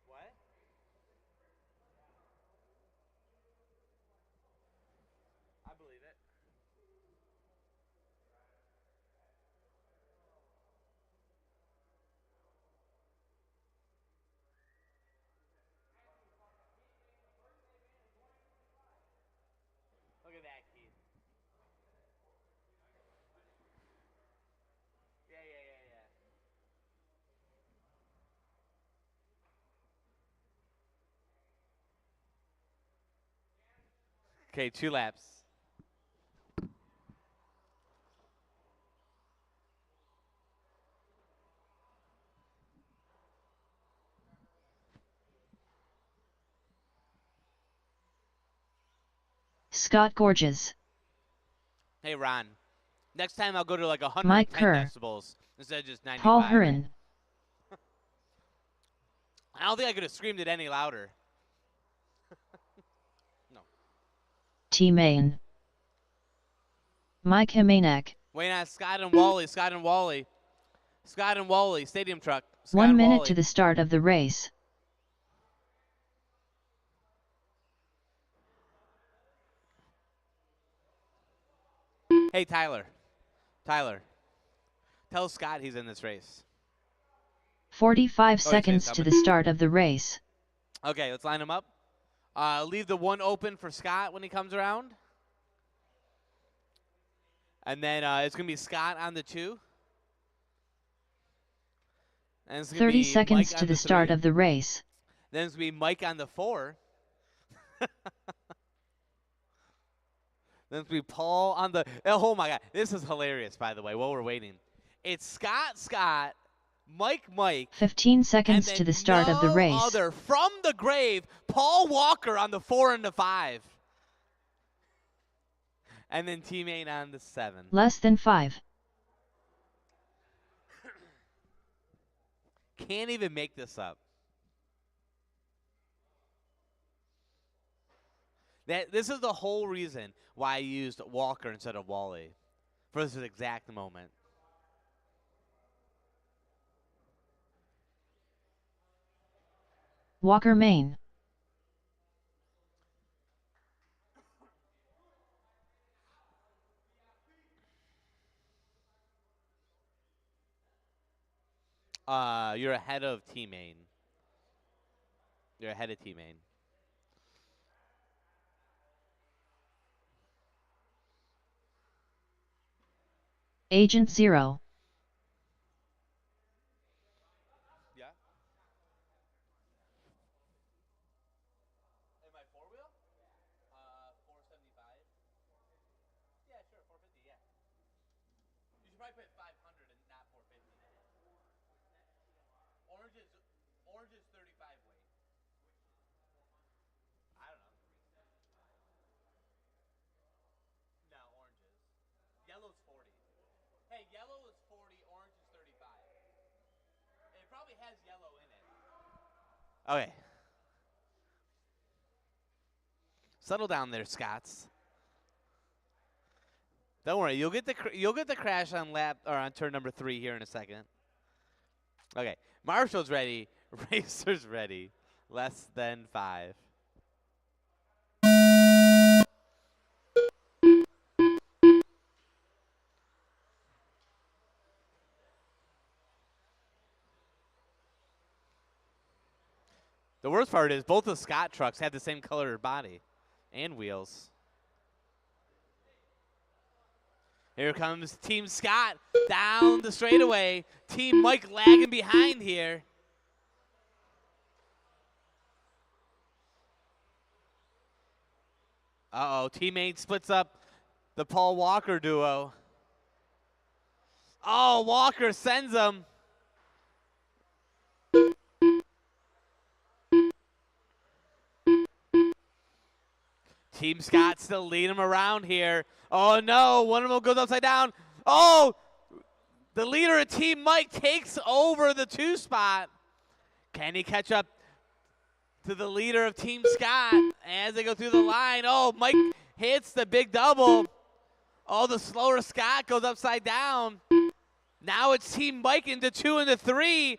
What? I believe it. Look at that, Keith. Yeah. Okay, 2 laps. Scott Gorges. Hey, Ron. Next time I'll go to like 110 Mike Kerr. decibels instead of just 95. Paul Huron. I don't think I could have screamed it any louder. No. T. Main. Mike Jimenez. Wait on Scott and Wally. Stadium truck. Scott 1 and minute Wally. to the start of the race. Hey, Tyler. Tyler. Tell Scott he's in this race. 45 seconds to the start of the race. Okay, let's line him up. Leave the 1 open for Scott when he comes around. And then it's going to be Scott on the 2. And it's 30 seconds to the start of the race. Then it's going to be Mike on the 4. Then it's going to be Paul on the... Oh, my God. This is hilarious, by the way, while we're waiting. It's Scott, Mike. 15 seconds to the start of the race. Other from the grave, Paul Walker on the 4 and the 5. And then teammate on the 7. Less than 5. Can't even make this up. This is the whole reason why I used Walker instead of Wally for this exact moment. Walker main. You're ahead of teammate. You're ahead of teammate. Agent 0. Yeah. Am I 4-wheel? 475. Yeah, sure, 450. Yeah. You should probably put 500 and not 450. Orange is 35 weight. I don't know. No, orange is. Yellow's 40. Hey, yellow is 40, orange is 35. It probably has yellow in it. Okay. Settle down there, Scotts. Don't worry, you'll get the crash on on turn number 3 here in a second. Okay, Marshall's ready, Racer's ready. Less than 5. The worst part is both the Scott trucks have the same color body and wheels. Here comes Team Scott down the straightaway. Team Mike lagging behind here. Uh-oh, teammate splits up the Paul Walker duo. Oh, Walker sends him. Team Scott still leading him around here. Oh, no. One of them goes upside down. Oh, the leader of Team Mike takes over the 2 spot. Can he catch up to the leader of Team Scott as they go through the line? Oh, Mike hits the big double. Oh, the slower Scott goes upside down. Now it's Team Mike into 2 and the 3.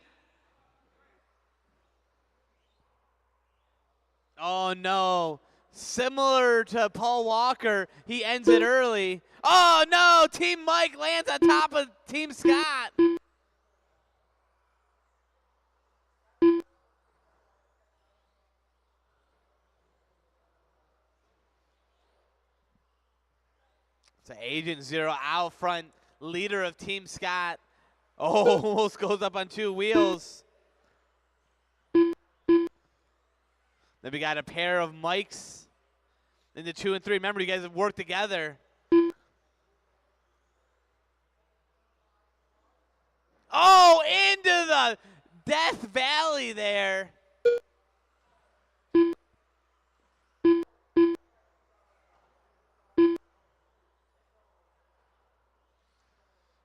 Oh, no. Similar to Paul Walker, he ends it early. Oh, no, Team Mike lands on top of Team Scott. So Agent 0 out front, leader of Team Scott. Oh, almost goes up on 2 wheels. Then we got a pair of Mikes in the 2 and 3. Remember, you guys have worked together. Oh, into the Death Valley there.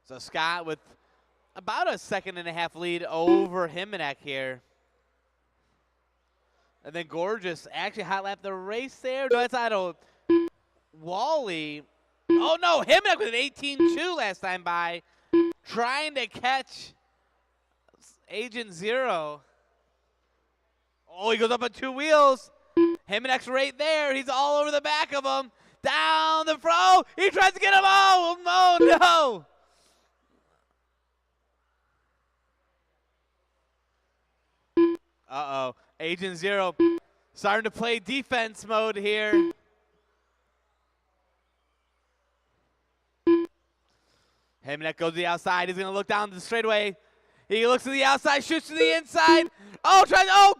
So Scott with about a 1.5-second lead over Himenek here. And then Gorgeous actually hot lap the race there. No, that's out of Wally. Oh, no, Himenek with an 18.2 last time by. Trying to catch Agent 0. Oh, he goes up on 2 wheels. Himenek's right there. He's all over the back of him. Down the front. He tries to get him. Oh, no. Uh-oh. Agent Zero starting to play defense mode here. Hemnek goes to the outside. He's going to look down the straightaway. He looks to the outside, shoots to the inside.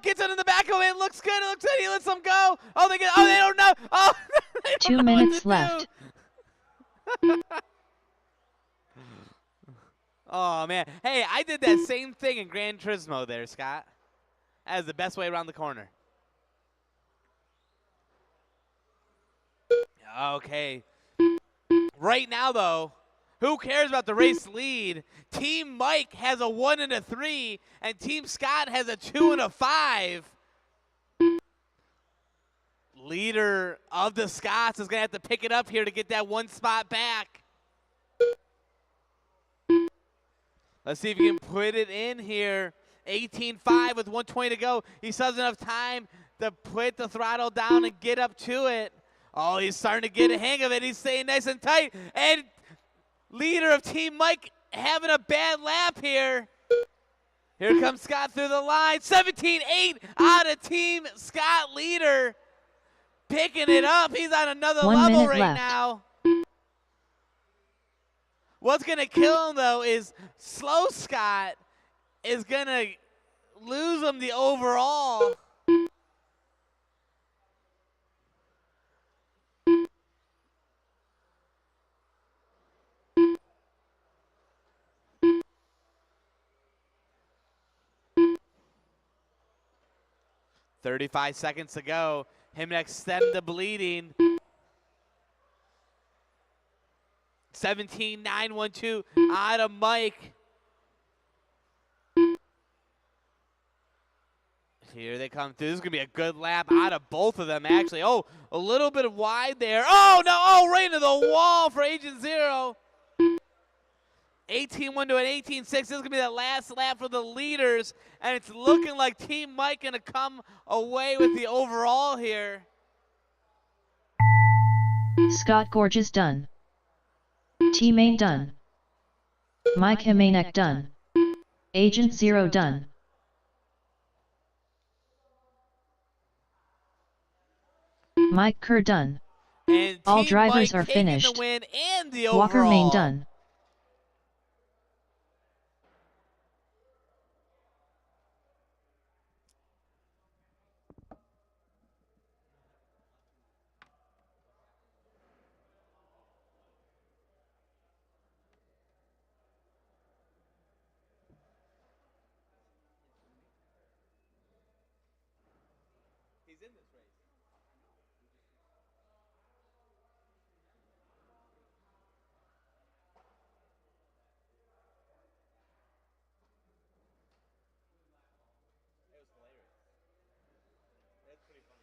Gets it in the back of it. Looks good. He lets them go. They don't know. They don't 2 know minutes what to left. do. Oh, man. Hey, I did that same thing in Gran Turismo there, Scott. That is the best way around the corner. Okay. Right now, though, who cares about the race lead? Team Mike has a 1 and a 3, and Team Scott has a 2 and a 5. Leader of the Scots is going to have to pick it up here to get that 1 spot back. Let's see if he can put it in here. 18.5 with 1:20 to go. He still has enough time to put the throttle down and get up to it. Oh, he's starting to get a hang of it. He's staying nice and tight. And leader of Team Mike having a bad lap here. Here comes Scott through the line. 17.8 out of Team Scott leader. Picking it up. He's on another 1 level minute right left. now. What's going to kill him, though, is Slow Scott is going to lose him the overall. "35 seconds to go. Him to extend the bleeding. 17.912 out of Mike. Here they come through. This is going to be a good lap out of both of them, actually. Oh, a little bit wide there. Oh, no. Oh, right into the wall for Agent Zero. 18.1 to an 18.6. This is going to be the last lap for the leaders, and it's looking like Team Mike going to come away with the overall here. Scott Gorges done. T-Main done. Mike Jimenez done. Agent Zero done. Mike Kerr done. And All Team drivers Mike are taking finished. the win and the Walker overall. Main done. He's in this race. It was hilarious. That's pretty funny.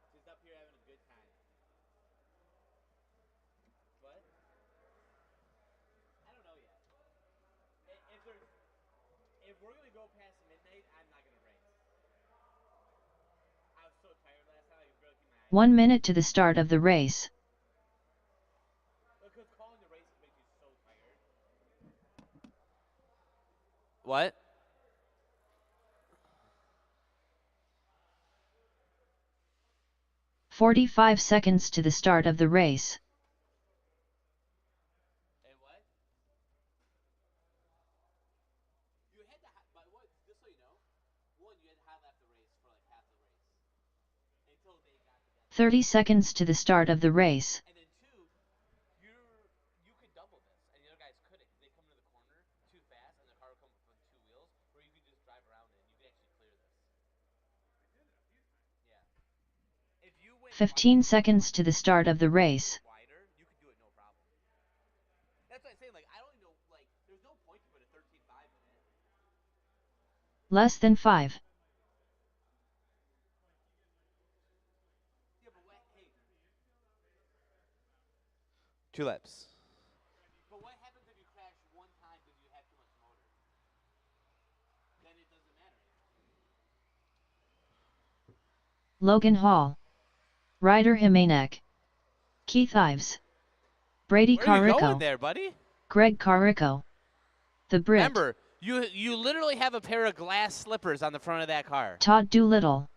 Just up here having a good time. What? I don't know yet. If we're gonna go past midnight, I'm not gonna race. I was so tired last night I could barely keep my eyes. 1 minute to the start of the race. Because calling the race makes you so tired. What? "45 seconds to the start of the race. Hey, what? You had to, but what? Just so you know, one, you had to high lap the race for like half the race until they got to that. 30 seconds to the start of the race. And then two, you could double this, and the other guys couldn't. They come into the corner too fast, and the car will come up on 2 wheels, where you could just drive around it, and you could actually clear this. Yeah. If you went 15 seconds to the start of the race. wider, you could do it no problem. That's what I'm saying. Like, I don't even know. Like, there's no point to put a 13.5 in it. Less than 5. Two laps. But what happens if you crash one time because you have too much motor? Then it doesn't matter. Logan Hall. Ryder Jimenez. Keith Ives. Brady Where are you going Carrico. there, buddy? Greg Carrico. The Brit. Remember, you literally have a pair of glass slippers on the front of that car. Todd Doolittle.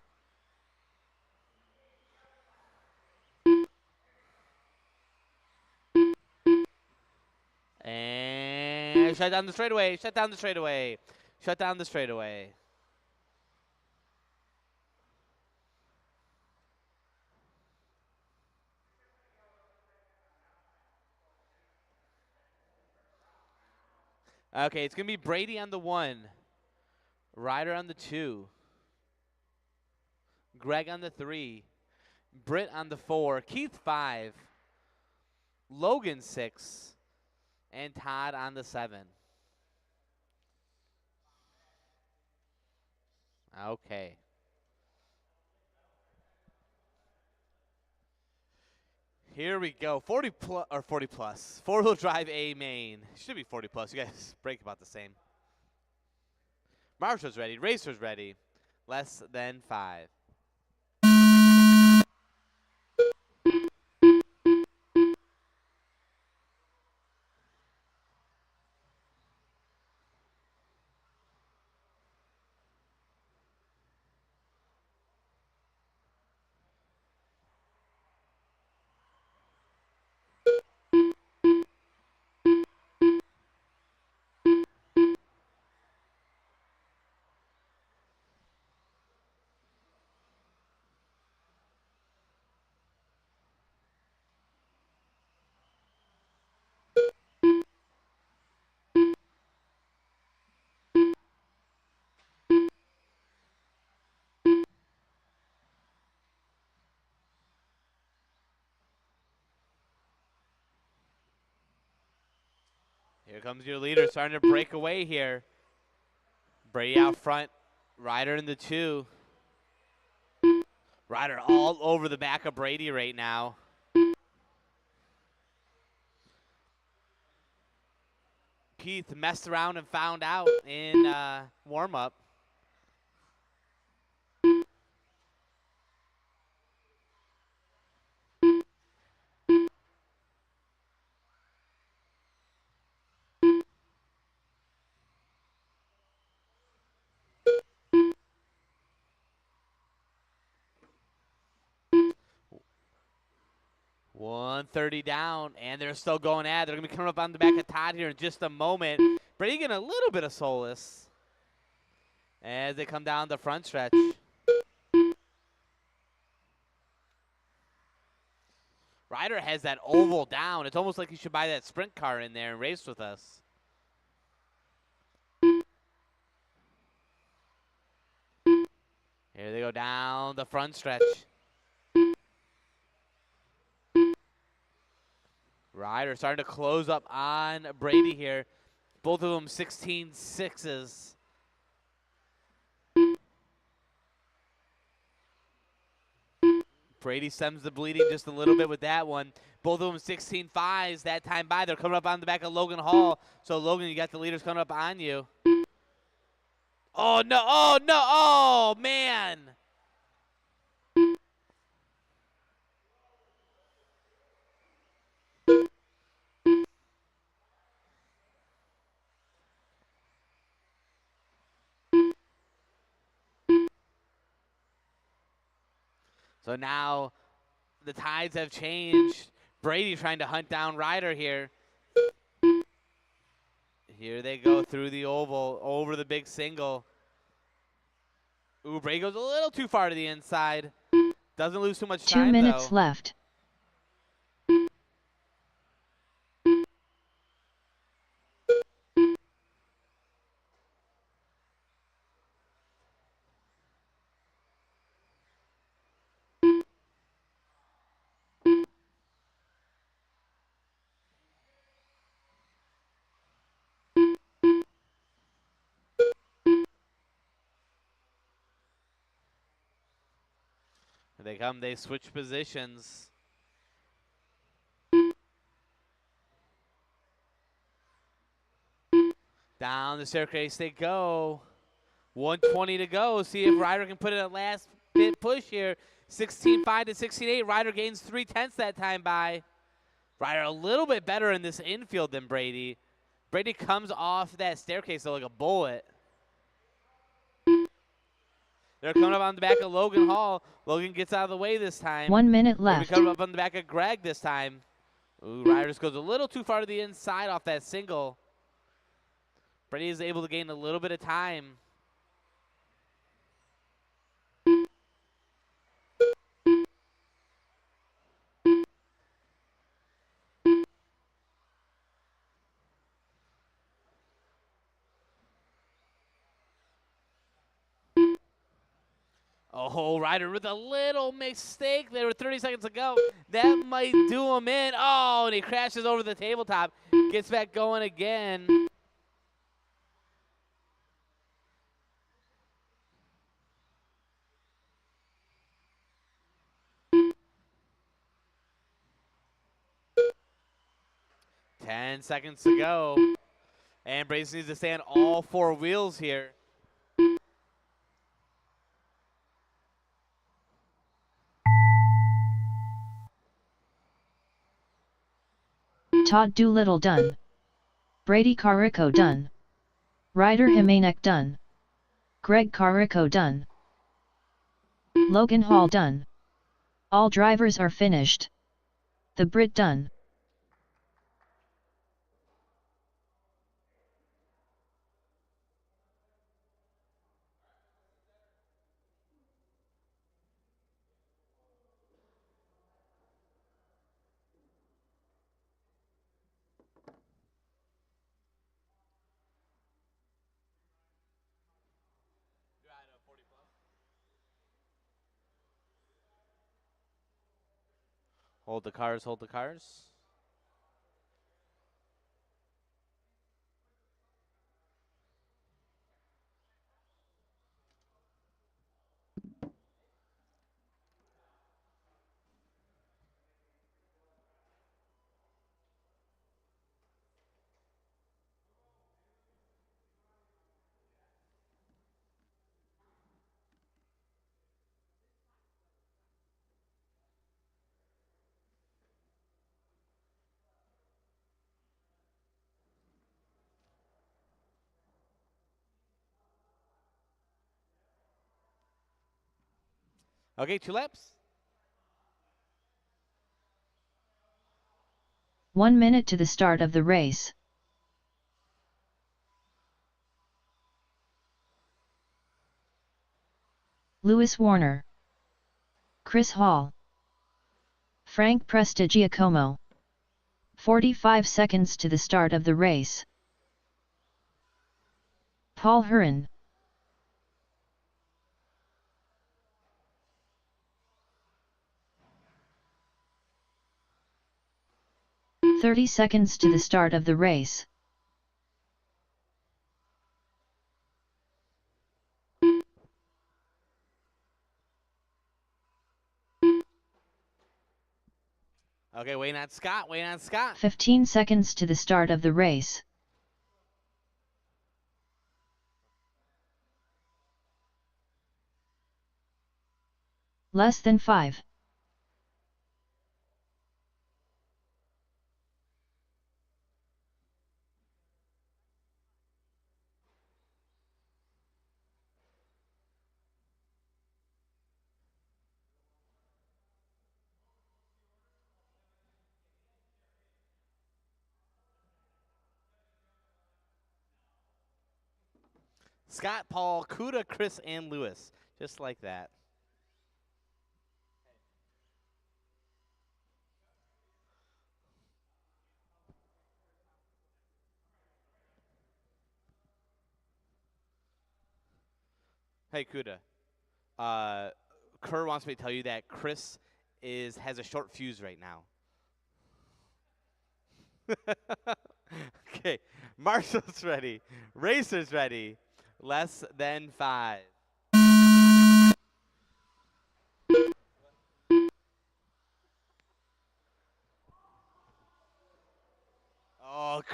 And shut down the straightaway. Shut down the straightaway. Shut down the straightaway. Okay, it's going to be Brady on the 1. Ryder on the 2. Greg on the 3. Britt on the 4. Keith 5. Logan 6. And Todd on the 7. Okay. Here we go. 40 plus. 4-wheel drive A main. Should be 40 plus. You guys break about the same. Marshall's ready. Racer's ready. Less than 5. Here comes your leader starting to break away here. Brady out front. Ryder in the 2. Ryder all over the back of Brady right now. Keith messed around and found out in warm-up. .130 down, and they're still going at it. They're going to be coming up on the back of Todd here in just a moment. Brady getting a little bit of solace as they come down the front stretch. Ryder has that oval down. It's almost like he should buy that sprint car in there and race with us. Here they go down the front stretch. Ryder starting to close up on Brady here. Both of them 16.6s. Brady stems the bleeding just a little bit with that one. Both of them 16.5s that time by. They're coming up on the back of Logan Hall. So, Logan, you got the leaders coming up on you. Oh, no. Oh, no. Oh, man. So now the tides have changed. Brady trying to hunt down Ryder here. Here they go through the oval, over the big single. Ooh, Brady goes a little too far to the inside. Doesn't lose too much time, 2 minutes though. left. Here they come. They switch positions. Down the staircase they go. 120 to go. See if Ryder can put in a last bit push here. 16-5 to 16-8. Ryder gains 3/10 that time by. Ryder a little bit better in this infield than Brady. Brady comes off that staircase like a bullet. They're coming up on the back of Logan Hall. Logan gets out of the way this time. 1 minute left. Coming up on the back of Greg this time. Ooh, Ryder just goes a little too far to the inside off that single. Brady is able to gain a little bit of time. Oh, Ryder with a little mistake. There were 30 seconds to go. That might do him in. Oh, and he crashes over the tabletop. Gets back going again. Ten seconds to go. And Brady needs to stay on all four wheels here. Todd Doolittle done. Brady Carrico done. Ryder Jimenez done. Greg Carrico done. Logan Hall done. All drivers are finished. The Brit done. Hold the cars, hold the cars. Okay, 2 laps. 1 minute to the start of the race. Lewis Warner, Chris Hall, Frank Prestigiacomo. 45 seconds to the start of the race. Paul Huron, 30 seconds to the start of the race. Okay, waiting on Scott, waiting on Scott. 15 seconds to the start of the race. Less than 5. Scott, Paul, Kuda, Chris, and Lewis. Just like that. Hey, Kuda. Kerr wants me to tell you that Chris has a short fuse right now. Okay, Marshall's ready. Racer's ready. Less than 5.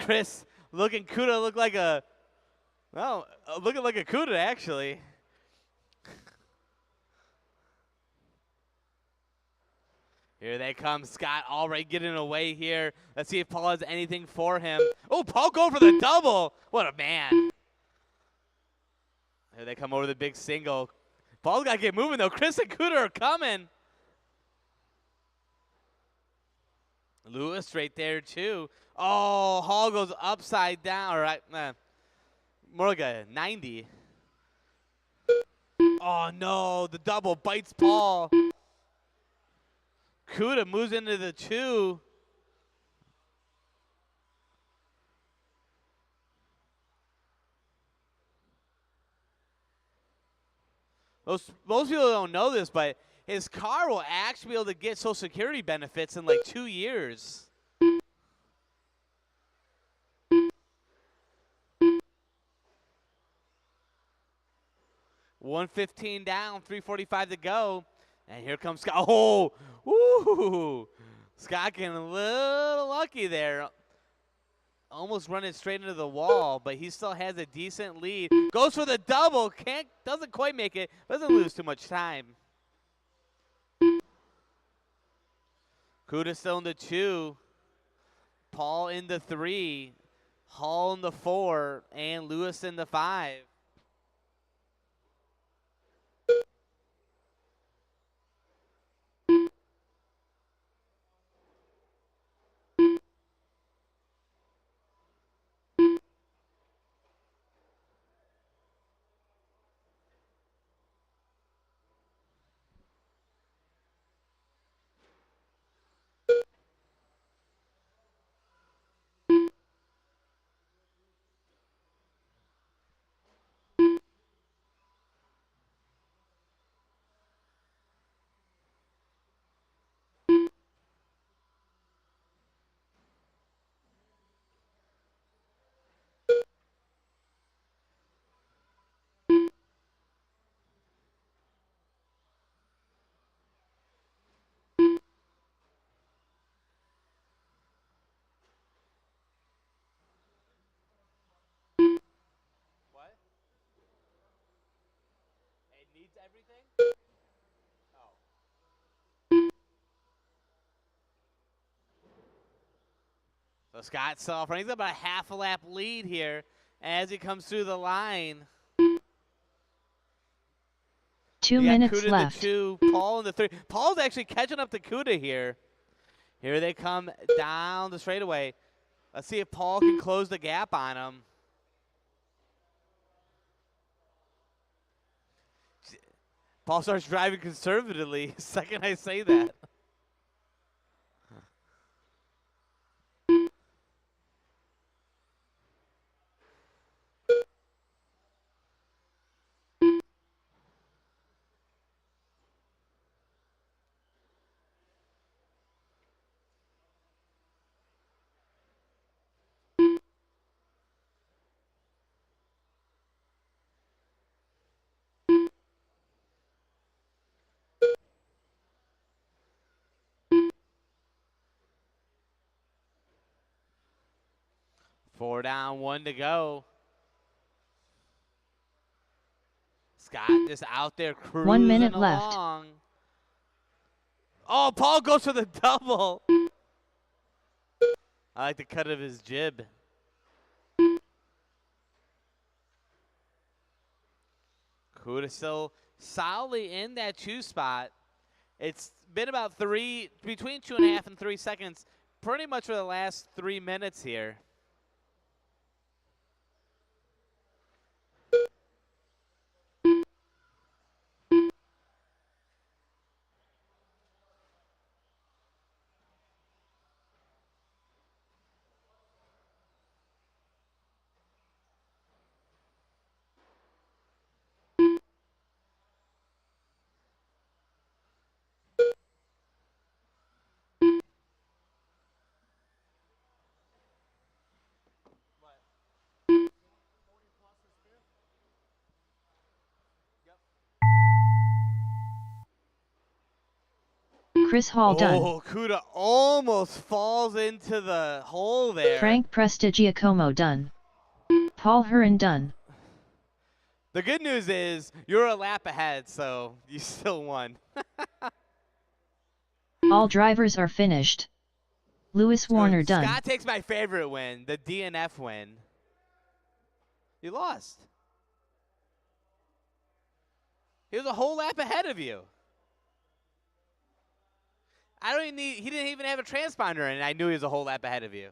Chris looking Kuda look like a, well, looking like a Kuda actually. Here they come. Scott already getting away here. Let's see if Paul has anything for him. Oh, Paul going for the double. What a man. Here they come over the big single. Paul's got to get moving, though. Chris and Kuda are coming. Lewis right there, too. Oh, Hall goes upside down. All right, more like a 90. Oh, no. The double bites Paul. Kuda moves into the 2. Most people don't know this, but his car will actually be able to get Social Security benefits in like 2 years. $115 down, 3:45 to go. And here comes Scott. Oh, woo! Scott getting a little lucky there. Almost running straight into the wall, but he still has a decent lead. Goes for the double. Doesn't quite make it. Doesn't lose too much time. Kuda still in the 2. Paul in the 3. Hall in the 4. And Lewis in the 5. What? It needs everything? Oh. So Scott Sullivan, he's got about a half a lap lead here as he comes through the line. 2 minutes Kuda left. In the 2, Paul in the 3. Paul's actually catching up to Kuda here. Here they come down the straightaway. Let's see if Paul can close the gap on him. Paul starts driving conservatively the second I say that. Four down, 1 to go. Scott just out there cruising 1 minute along. left. Oh, Paul goes for the double. I like the cut of his jib. Kuda still solidly in that 2 spot. It's been about between 2.5 and 3 seconds, pretty much for the last 3 minutes here. Chris Hall done. Oh, Kuda almost falls into the hole there. Frank Prestigiacomo done. Paul Heron done. The good news is you're a lap ahead, so you still won. All drivers are finished. Lewis Warner done. Scott takes my favorite win, the DNF win. You lost. He was a whole lap ahead of you. I don't even need, he didn't even have a transponder, and I knew he was a whole lap ahead of you.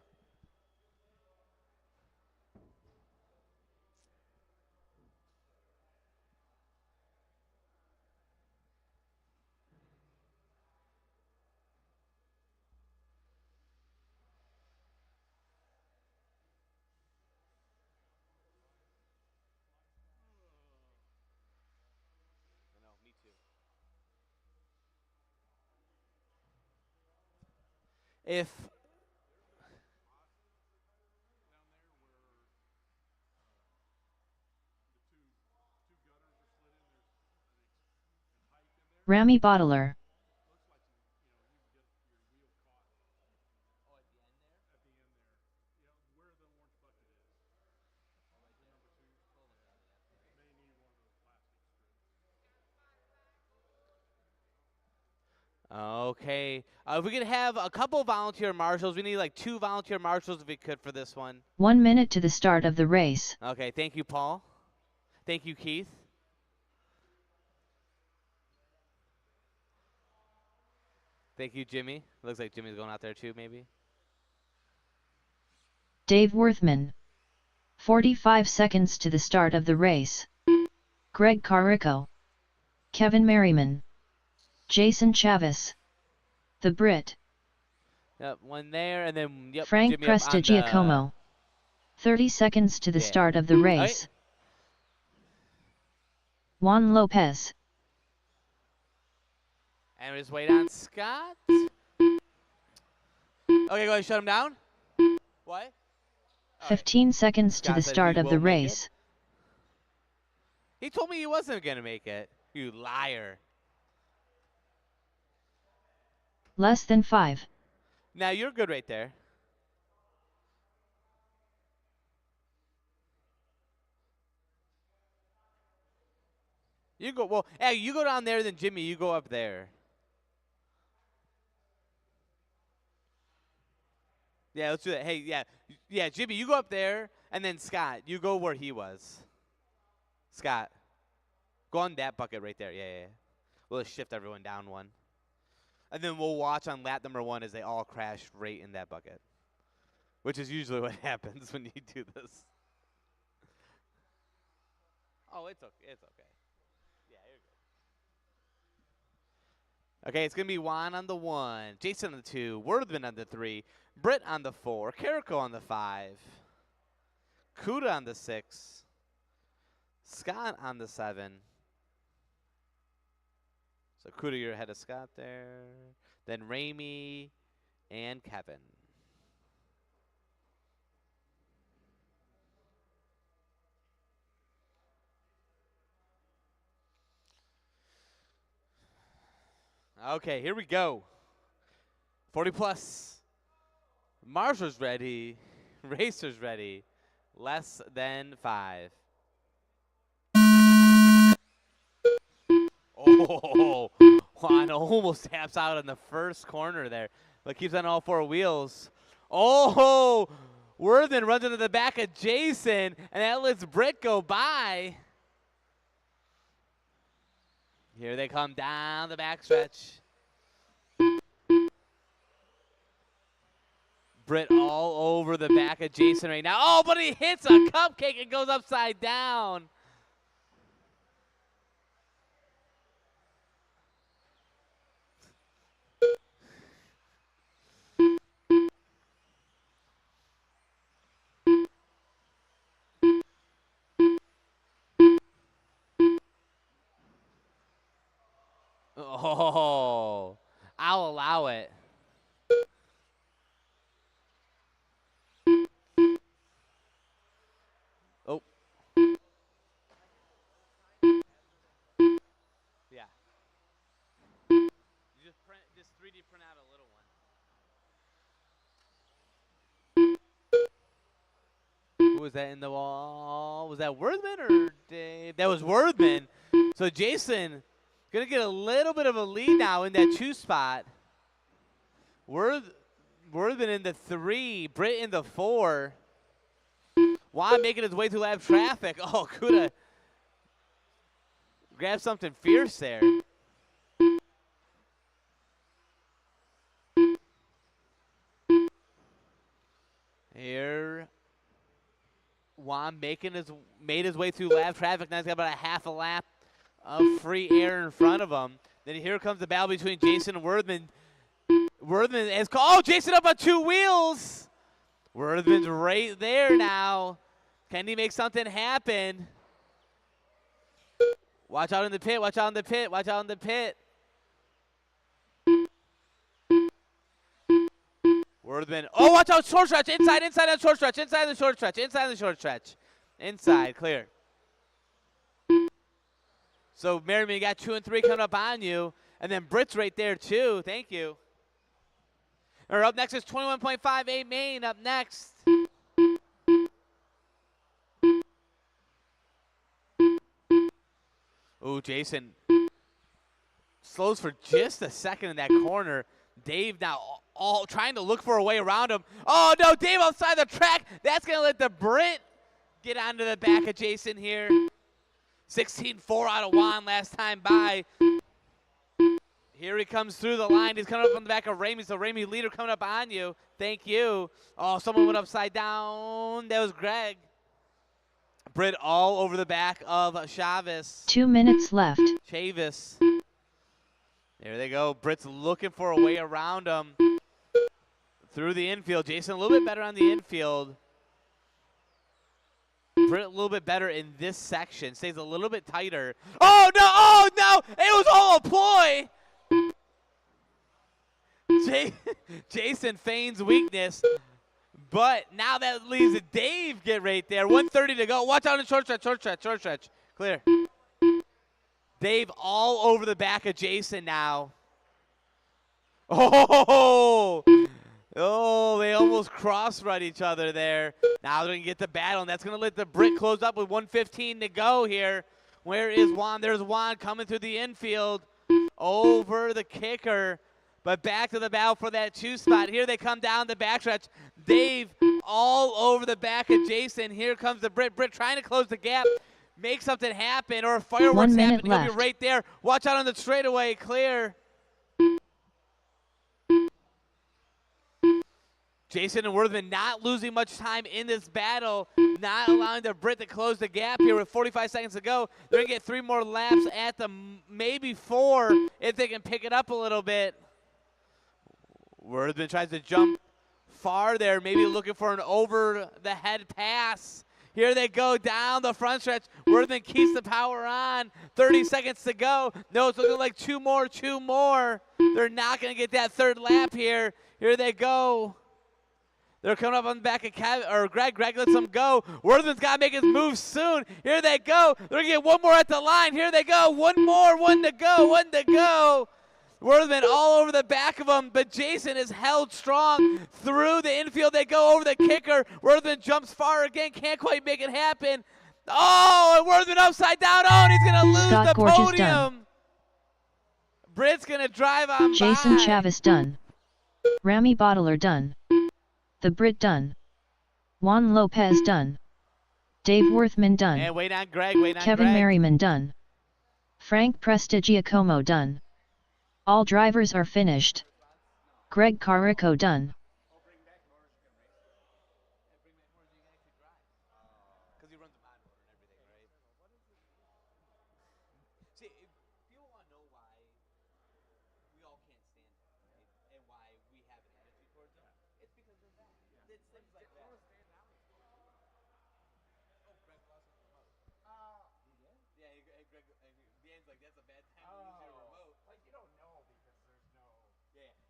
If Rami Bottler. Okay. If we could have a couple volunteer marshals, we need like 2 volunteer marshals if we could for this one. 1 minute to the start of the race. Okay, thank you, Paul. Thank you, Keith. Thank you, Jimmy. Looks like Jimmy's going out there too, maybe. Dave Worthman. 45 seconds to the start of the race. Greg Carrico. Kevin Merriman. Jason Chavis. The Brit. Yep, one there, and then yep, Frank Jimmy up on Prestigiacomo. 30 seconds to the start of the race. Juan Lopez. And we just wait on Scott. Okay, go ahead and shut him down. What? 15 seconds to Scott the said start he of the will make race. He told me he wasn't going to make it. You liar. Less than 5. Now you're good right there. You go, well, hey, you go down there, then Jimmy, you go up there. Yeah, let's do that. Hey, yeah, Jimmy, you go up there, and then Scott, you go where he was. Scott, go on that bucket right there. Yeah. We'll just shift everyone down one. And then we'll watch on lap number 1 as they all crash right in that bucket, which is usually what happens when you do this. Oh, it's okay. It's okay. Yeah, you're good. Okay, it's going to be Juan on the 1, Jason on the 2, Worthman on the 3, Britt on the 4, Carrico on the 5, Kuda on the 6, Scott on the 7. So Kuda, you're ahead of Scott there. Then Ramey and Kevin. Okay, here we go. 40 plus. Marshall's ready. Racer's ready. Less than 5. Oh, Juan almost taps out in the first corner there, but keeps on all 4 wheels. Oh, Worthman runs into the back of Jason, and that lets Britt go by. Here they come down the backstretch. Britt all over the back of Jason right now. Oh, but he hits a cupcake and goes upside down. Oh, I'll allow it. Oh. Yeah. Just 3D print out a little one. Who was that in the wall? Was that Worthman or Dave? That was Worthman. So Jason going to get a little bit of a lead now in that 2 spot. Worthman in the 3, Britt in the 4. Juan making his way through lab traffic. Oh, Kuda grabbed something fierce there. Here, Juan made his way through lab traffic. Now he's got about a half a lap of free air in front of him. Then here comes the battle between Jason and Worthman. Worthman has called Jason up on 2 wheels. Worthman's right there now. Can he make something happen? Watch out in the pit, watch out in the pit, watch out in the pit. Worthman, oh, watch out, short stretch, inside on short stretch, inside the short stretch, inside the short stretch. Inside, clear. So Merriman, you got 2 and 3 coming up on you. And then Britt's right there too, thank you. Or up next is 21.58 Main up next. Ooh, Jason slows for just a second in that corner. Dave now all trying to look for a way around him. Oh, no, Dave outside the track. That's going to let the Brit get onto the back of Jason here. 16-4 out of Juan last time by. Here he comes through the line. He's coming up on the back of Ramey. So Ramey, leader coming up on you. Thank you. Oh, someone went upside down. That was Greg. Britt all over the back of Chavez. 2 minutes left. Chavis. There they go. Britt's looking for a way around him through the infield. Jason a little bit better on the infield. Britt a little bit better in this section. Stays a little bit tighter. Oh, no. Oh, no. It was all a ploy. Jason feigns weakness. But now that leaves Dave get right there. 1:30 to go. Watch out in short stretch, short stretch, short stretch. Clear. Dave all over the back of Jason now. Oh, they almost cross-run each other there. Now they're going to get the battle, and that's going to let the Brit close up with 1:15 to go here. Where is Juan? There's Juan coming through the infield over the kicker. But back to the battle for that 2 spot. Here they come down the backstretch. Dave all over the back of Jason. Here comes the Brit. Brit trying to close the gap. Make something happen or fireworks happen. He'll be right there. Watch out on the straightaway. Clear. Jason and Worthman not losing much time in this battle. Not allowing the Brit to close the gap here with 45 seconds to go. They're going to get 3 more laps at the maybe 4 if they can pick it up a little bit. Worthman tries to jump far there, maybe looking for an over-the-head pass. Here they go down the front stretch. Worthman keeps the power on. 30 seconds to go. No, it's looking like 2 more. They're not going to get that 3rd lap here. Here they go. They're coming up on the back of Greg. Greg lets them go. Worthman's got to make his move soon. Here they go. They're going to get 1 more at the line. Here they go. 1 more. 1 to go. Worthman all over the back of him, but Jason is held strong through the infield. They go over the kicker. Worthman jumps far again, can't quite make it happen. Oh, and Worthman upside down. Oh, and he's going to lose the podium. Done. Britt's going to drive on Jason by. Chavez done. Rami Bottler done. The Brit done. Juan Lopez done. Dave Worthman done. And wait on Greg, Kevin Merriman done. Frank Prestigiacomo done. All drivers are finished. Greg Carrico done.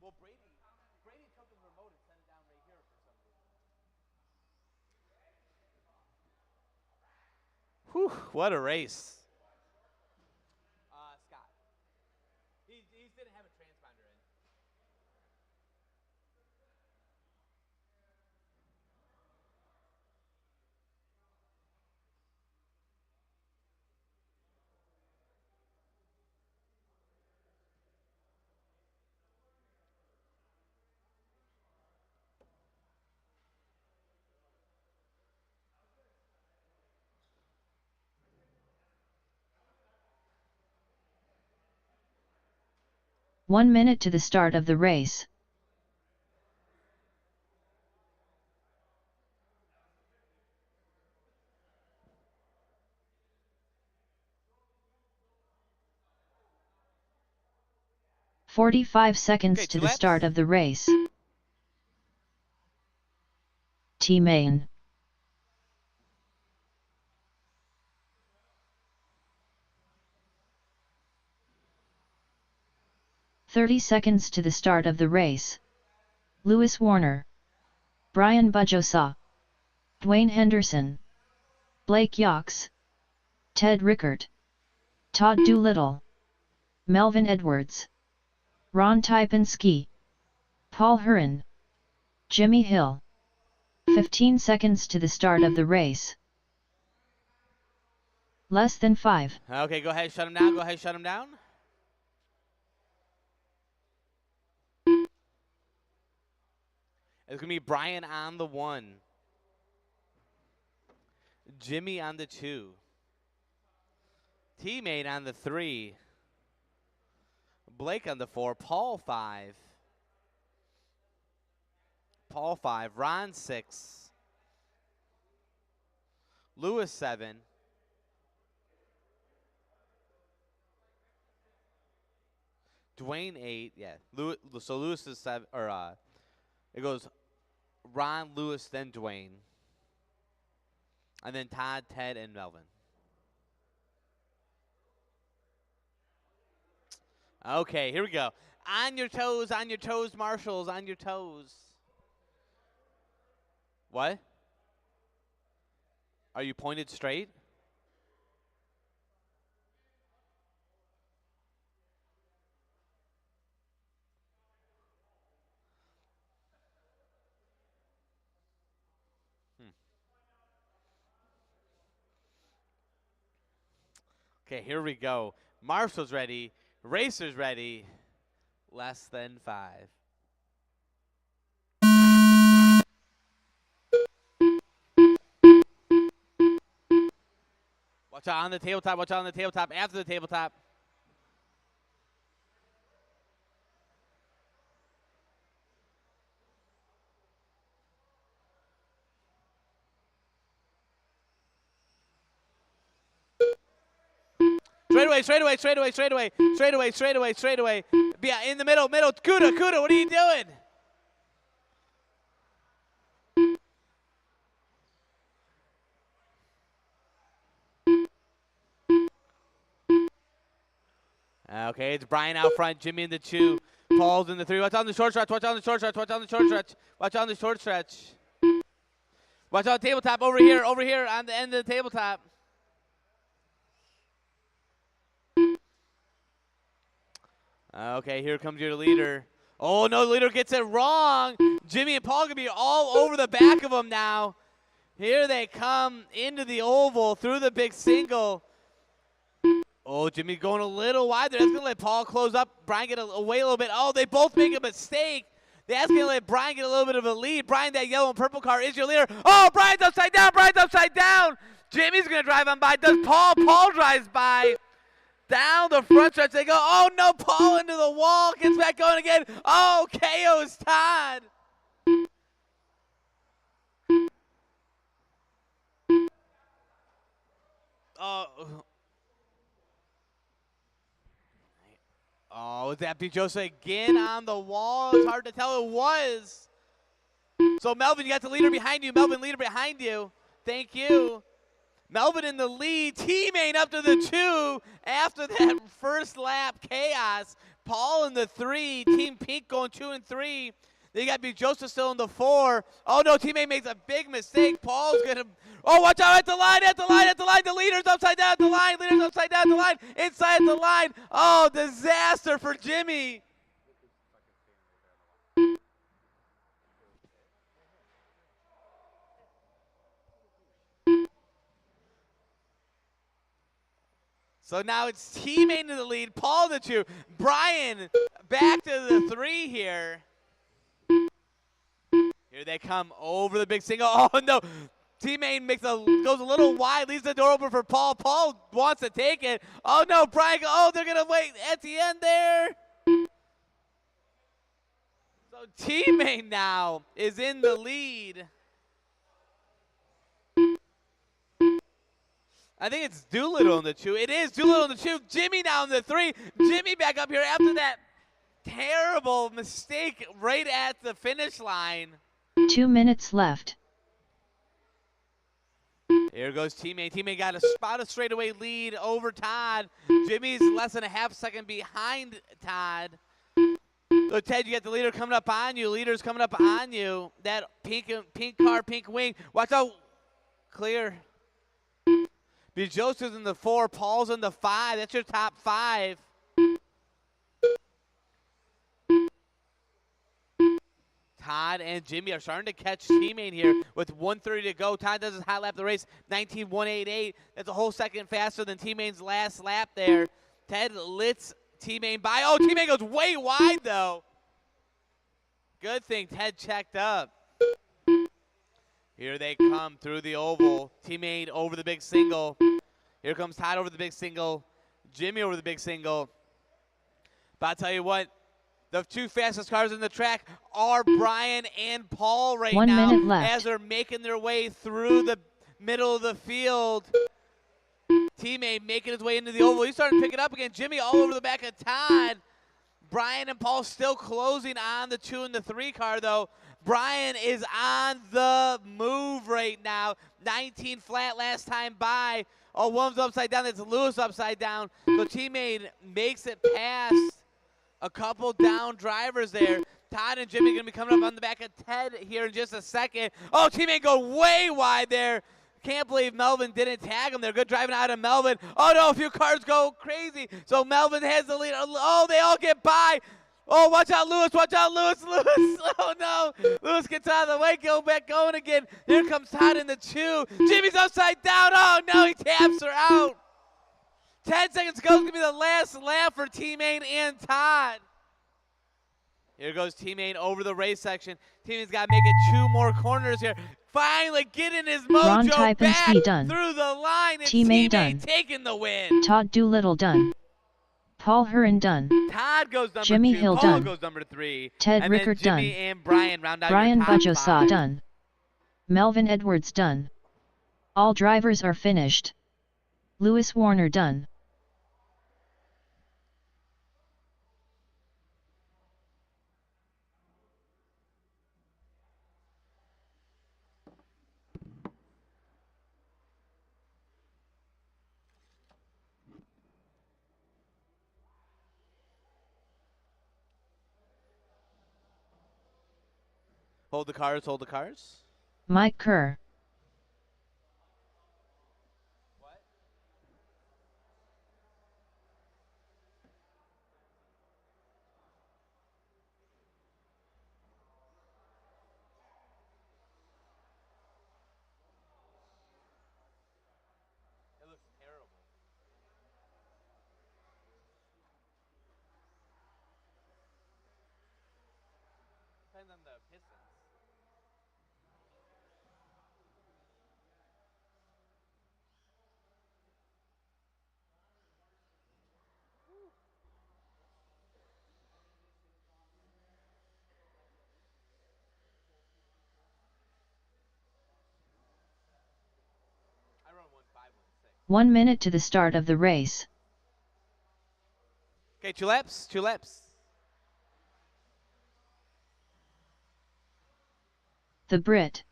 Well, Brady took the remote and sent it down right here for some reason. Whew, what a race. Scott. He didn't have a transponder in. 1 minute to the start of the race. "45 seconds Okay, to 2 the laps. start of the race. T-Main. "30 seconds to the start of the race. Lewis Warner, Brian Bujosa, Dwayne Henderson, Blake Yox, Ted Rickert, Todd Doolittle, Melvin Edwards, Ron Typinski, Paul Hurren, Jimmy Hill. 15 seconds to the start of the race. Less than 5. Okay, go ahead, shut him down. Go ahead, shut him down. It's going to be Brian on the 1. Jimmy on the 2. Teammate on the 3. Blake on the 4. Paul 5. Paul 5. Ron 6. Lewis 7. Dwayne 8. Yeah. So Lewis is 7. It goes Ron, Lewis, then Dwayne. And then Todd, Ted, and Melvin. Okay, here we go. On your toes, marshals, on your toes. What? Are you pointed straight? Okay, here we go. Marshall's ready. Racer's ready. Less than 5. Watch out on the tabletop. Watch out on the tabletop. After the tabletop. Straight away. Yeah, in the middle. Kuda, what are you doing? Okay, it's Brian out front, Jimmy in the 2, Paul's in the 3. Watch on the short stretch. Watch on the short stretch. Watch out tabletop over here on the end of the tabletop. Okay, here comes your leader. Oh, no, the leader gets it wrong. Jimmy and Paul going to be all over the back of him now. Here they come into the oval through the big single. Oh, Jimmy going a little wide there. That's going to let Paul close up. Brian get away a little bit. Oh, they both make a mistake. That's going to let Brian get a little bit of a lead. Brian, that yellow and purple car is your leader. Oh, Brian's upside down. Jimmy's going to drive on by. Does Paul? Paul drives by. Down the front stretch they go. Oh, no, Paul into the wall. Gets back going again. Oh, KO's Todd. Oh, was that Bujosa again on the wall? It's hard to tell. It was. So, Melvin, you got the leader behind you. Thank you. Melvin in the lead. Teammate up to the 2 after that first lap chaos. Paul in the 3. Team Pink going 2 and 3. Then you got Bujosa still in the 4. Oh, no, teammate makes a big mistake. Paul's going to. Oh, watch out at the line. The leader's upside down at the line. Inside the line. Oh, disaster for Jimmy. So now it's teammate in the lead, Paul the 2, Brian back to the 3 here. Here they come over the big single. Oh no, teammate goes a little wide, leaves the door open for Paul. Paul wants to take it. Oh no, Brian, they're gonna wait at the end there. So teammate now is in the lead. I think it's Doolittle in the 2. It is Doolittle in the 2. Jimmy now in the 3. Jimmy back up here after that terrible mistake right at the finish line. 2 minutes left. Here goes teammate. Teammate got a straightaway lead over Todd. Jimmy's less than a half second behind Todd. So Ted, you got the leader coming up on you. Leader's coming up on you. That pink car, pink wing. Watch out. Clear. Joseph's in the 4. Paul's in the 5. That's your top 5. Todd and Jimmy are starting to catch teammate here with 1:30 to go. Todd does his hot lap of the race, 19.188. That's a whole second faster than teammate's last lap there. Ted lets teammate by. Oh, teammate goes way wide, though. Good thing Ted checked up. Here they come through the oval. Teammate over the big single. Here comes Todd over the big single. Jimmy over the big single. But I'll tell you what, the 2 fastest cars in the track are Brian and Paul right 1 now. minute left. As they're making their way through the middle of the field. Teammate making his way into the oval. He's starting to pick it up again. Jimmy all over the back of Todd. Brian and Paul still closing on the 2 and the 3 car, though. Brian is on the move right now. 19 flat last time by. Oh, one's upside down. That's Lewis upside down. So teammate makes it past a couple down drivers there. Todd and Jimmy going to be coming up on the back of Ted here in just a second. Oh, teammate go way wide there. Can't believe Melvin didn't tag him. They're good driving out of Melvin. Oh, no, a few cars go crazy. So Melvin has the lead. Oh, they all get by. Oh, watch out, Lewis. Watch out, Lewis. Lewis. Oh, no. Lewis gets out of the way. Go back going again. Here comes Todd in the 2. Jimmy's upside down. Oh, no. He taps her out. 10 seconds to go. It's going to be the last lap for teammate and Todd. Here goes teammate over the race section. Teammate's got to make it 2 more corners here. Finally getting his mojo back through the line. And teammate done. Taking the win. Todd Doolittle done. Paul Hearn done. Todd goes number Jimmy 2. Hill Paul done. goes number 3. Ted and Rickard then Jimmy done. and Brian round out Brian your top Bajosa 5. done. Melvin Edwards done. All drivers are finished. Lewis Warner done. Hold the cars, hold the cars. Mike Kerr. What? It looks terrible. Depends on the Pistons. I run 1:5:16. 1 minute to the start of the race. Okay, 2 laps, 2 laps. The Brit.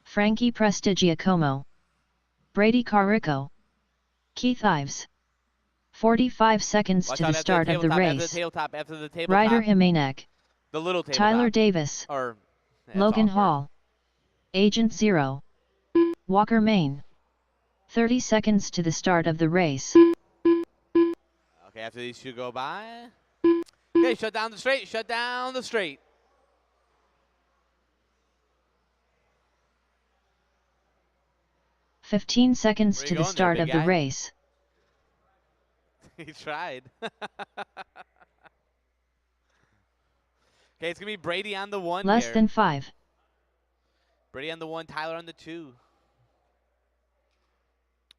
Frankie Prestigiacomo. Brady Carico. Keith Ives. 45 seconds Watch to out the after start of the race. After the tabletop. Ryder Jimenez. The little tabletop. Tyler Davis. Or, Logan awkward. Hall. Agent Zero. Walker Main. 30 seconds to the start of the race. Okay, after these 2 go by. Okay, shut down the straight, shut down the straight. "15 seconds Where to you the going there, start big of the guy? race. He tried. Okay, it's going to be Brady on the 1 Less here. than 5. Brady on the 1, Tyler on the 2.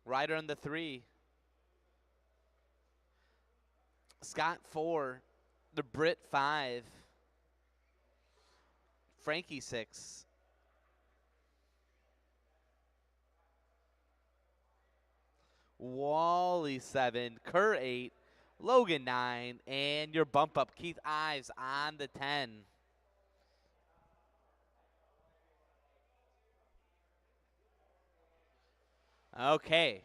Ryder on the 3. Scott 4. The Britt 5. Frankie 6. Wally 7. Kerr 8. Logan 9. And your bump up, Keith Ives on the 10. Okay.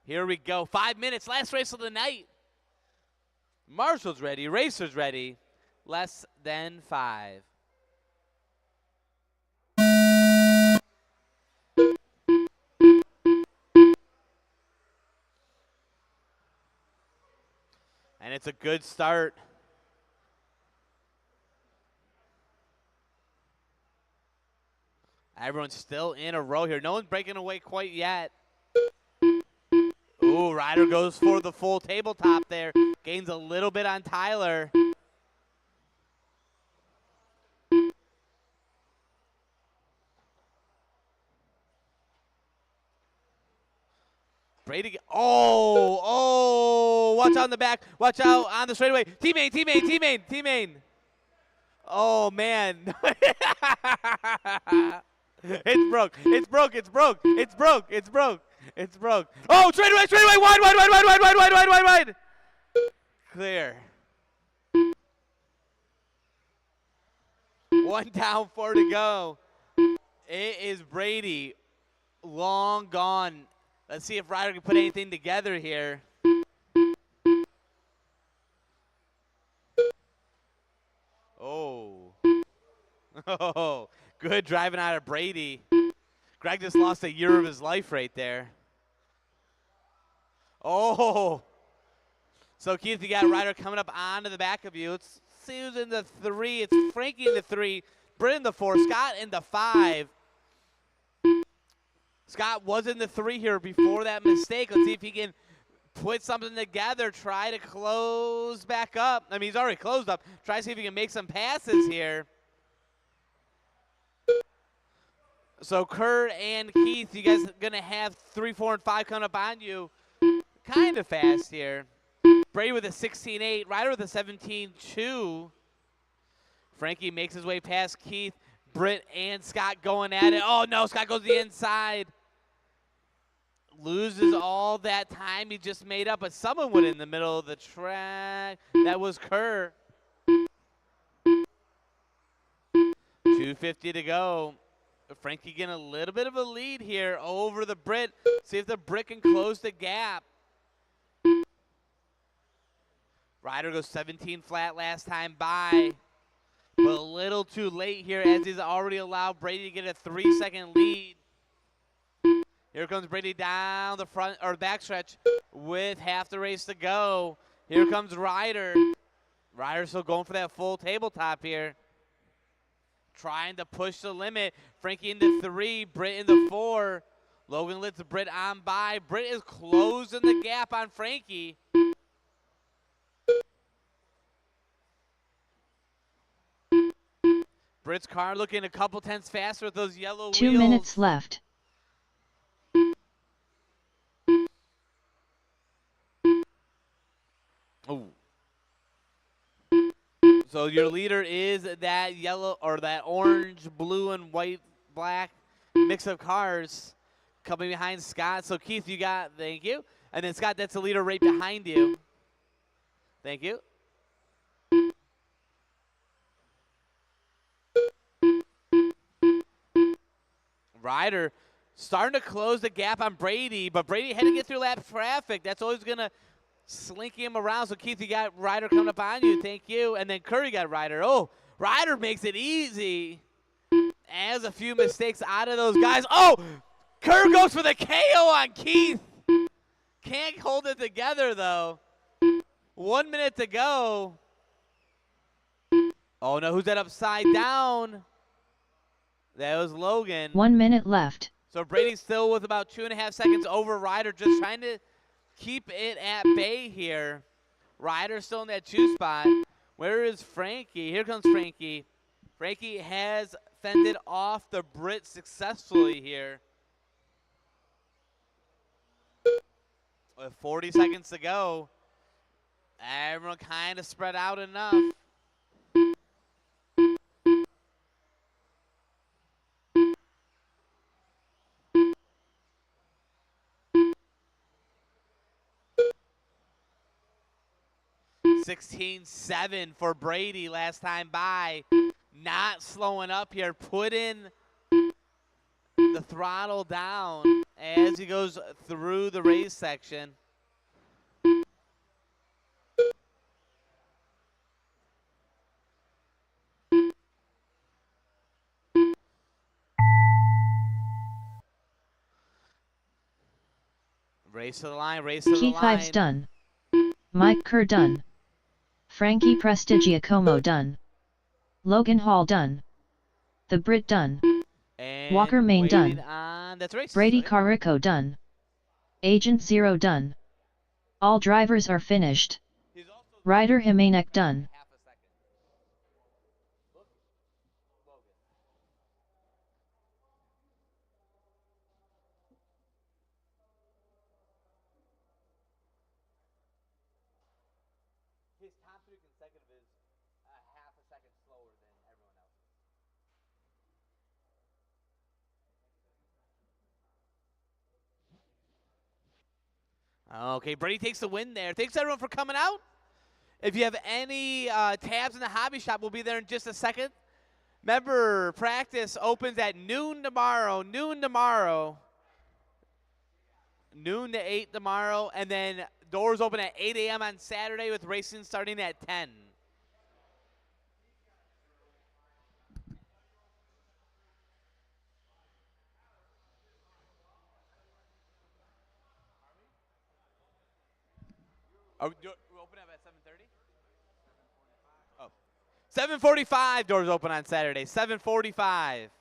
Here we go. 5 minutes. Last race of the night. Marshall's ready. Racer's ready. Less than 5. And it's a good start. Everyone's still in a row here. No one's breaking away quite yet. Ooh, Ryder goes for the full tabletop there. Gains a little bit on Tyler. Brady, oh, watch out on the back. Watch out on the straightaway. T-Main. Oh, man. It's broke. Oh, straightaway, wide. Clear. 1 down, 4 to go. It is Brady. Long gone. Let's see if Ryder can put anything together here. Oh, good driving out of Brady. Greg just lost a year of his life right there. Oh. So, Keith, you got Ryder coming up onto the back of you. Let's see who's in the 3. It's Frankie in the 3, Britt in the 4, Scott in the 5. Scott was in the 3 here before that mistake. Let's see if he can put something together, try to close back up. I mean, he's already closed up. Try to see if he can make some passes here. So Kerr and Keith, you guys are going to have 3, 4, and 5 coming up on you kind of fast here. Brady with a 16-8, Ryder with a 17-2. Frankie makes his way past Keith. Britt and Scott going at it. Oh, no, Scott goes to the inside. Loses all that time he just made up, but someone went in the middle of the track. That was Kerr. 2:50 to go. Frankie getting a little bit of a lead here over the Brit. See if the Brit can close the gap. Ryder goes 17 flat last time by, but a little too late here as he's already allowed Brady to get a 3-second lead. Here comes Brady down the front or backstretch with half the race to go. Here comes Ryder. Ryder still going for that full tabletop here. Trying to push the limit. Frankie in the 3, Britt in the 4. Logan lets Britt on by. Britt is closing the gap on Frankie. Britt's car looking a couple tenths faster with those yellow wheels. 2 minutes left. Oh. So your leader is that yellow or that orange, blue, and white, black mix of cars coming behind Scott. So Keith, you got, thank you. And then Scott, that's the leader right behind you. Thank you. Ryder starting to close the gap on Brady, but Brady had to get through lap traffic. That's always going to slink him around. So, Keith, you got Ryder coming up on you. Thank you. And then Curry got Ryder. Oh, Ryder makes it easy. Has a few mistakes out of those guys. Oh, Kerr goes for the KO on Keith. Can't hold it together, though. 1 minute to go. Oh, no, who's that upside down? That was Logan. 1 minute left. So Brady's still with about 2.5 seconds over Ryder, just trying to keep it at bay here. Ryder's still in that 2 spot. Where is Frankie? Here comes Frankie. Frankie has fended off the Brit successfully here. With 40 seconds to go. Everyone kind of spread out enough. (16-7) for Brady last time by. Not slowing up here, putting the throttle down as he goes through the race section. Race to the line, race to the line. Keith Ives done. Mike Kerr done. Frankie Prestigiacomo done. Logan Hall done. The Brit done. And Walker Main done. That's race. Brady Carico done. Agent Zero done. All drivers are finished. Ryder Jimenez done. His top 3 consecutive is a half a second slower than everyone else. Okay, Brady takes the win there. Thanks everyone for coming out. If you have any tabs in the hobby shop, we'll be there in just a second. Remember, practice opens at noon tomorrow. Noon to 8 tomorrow. And then doors open at 8 a.m. on Saturday with racing starting at 10. We open up at 7:30? Oh. 7:45 doors open on Saturday. 7:45.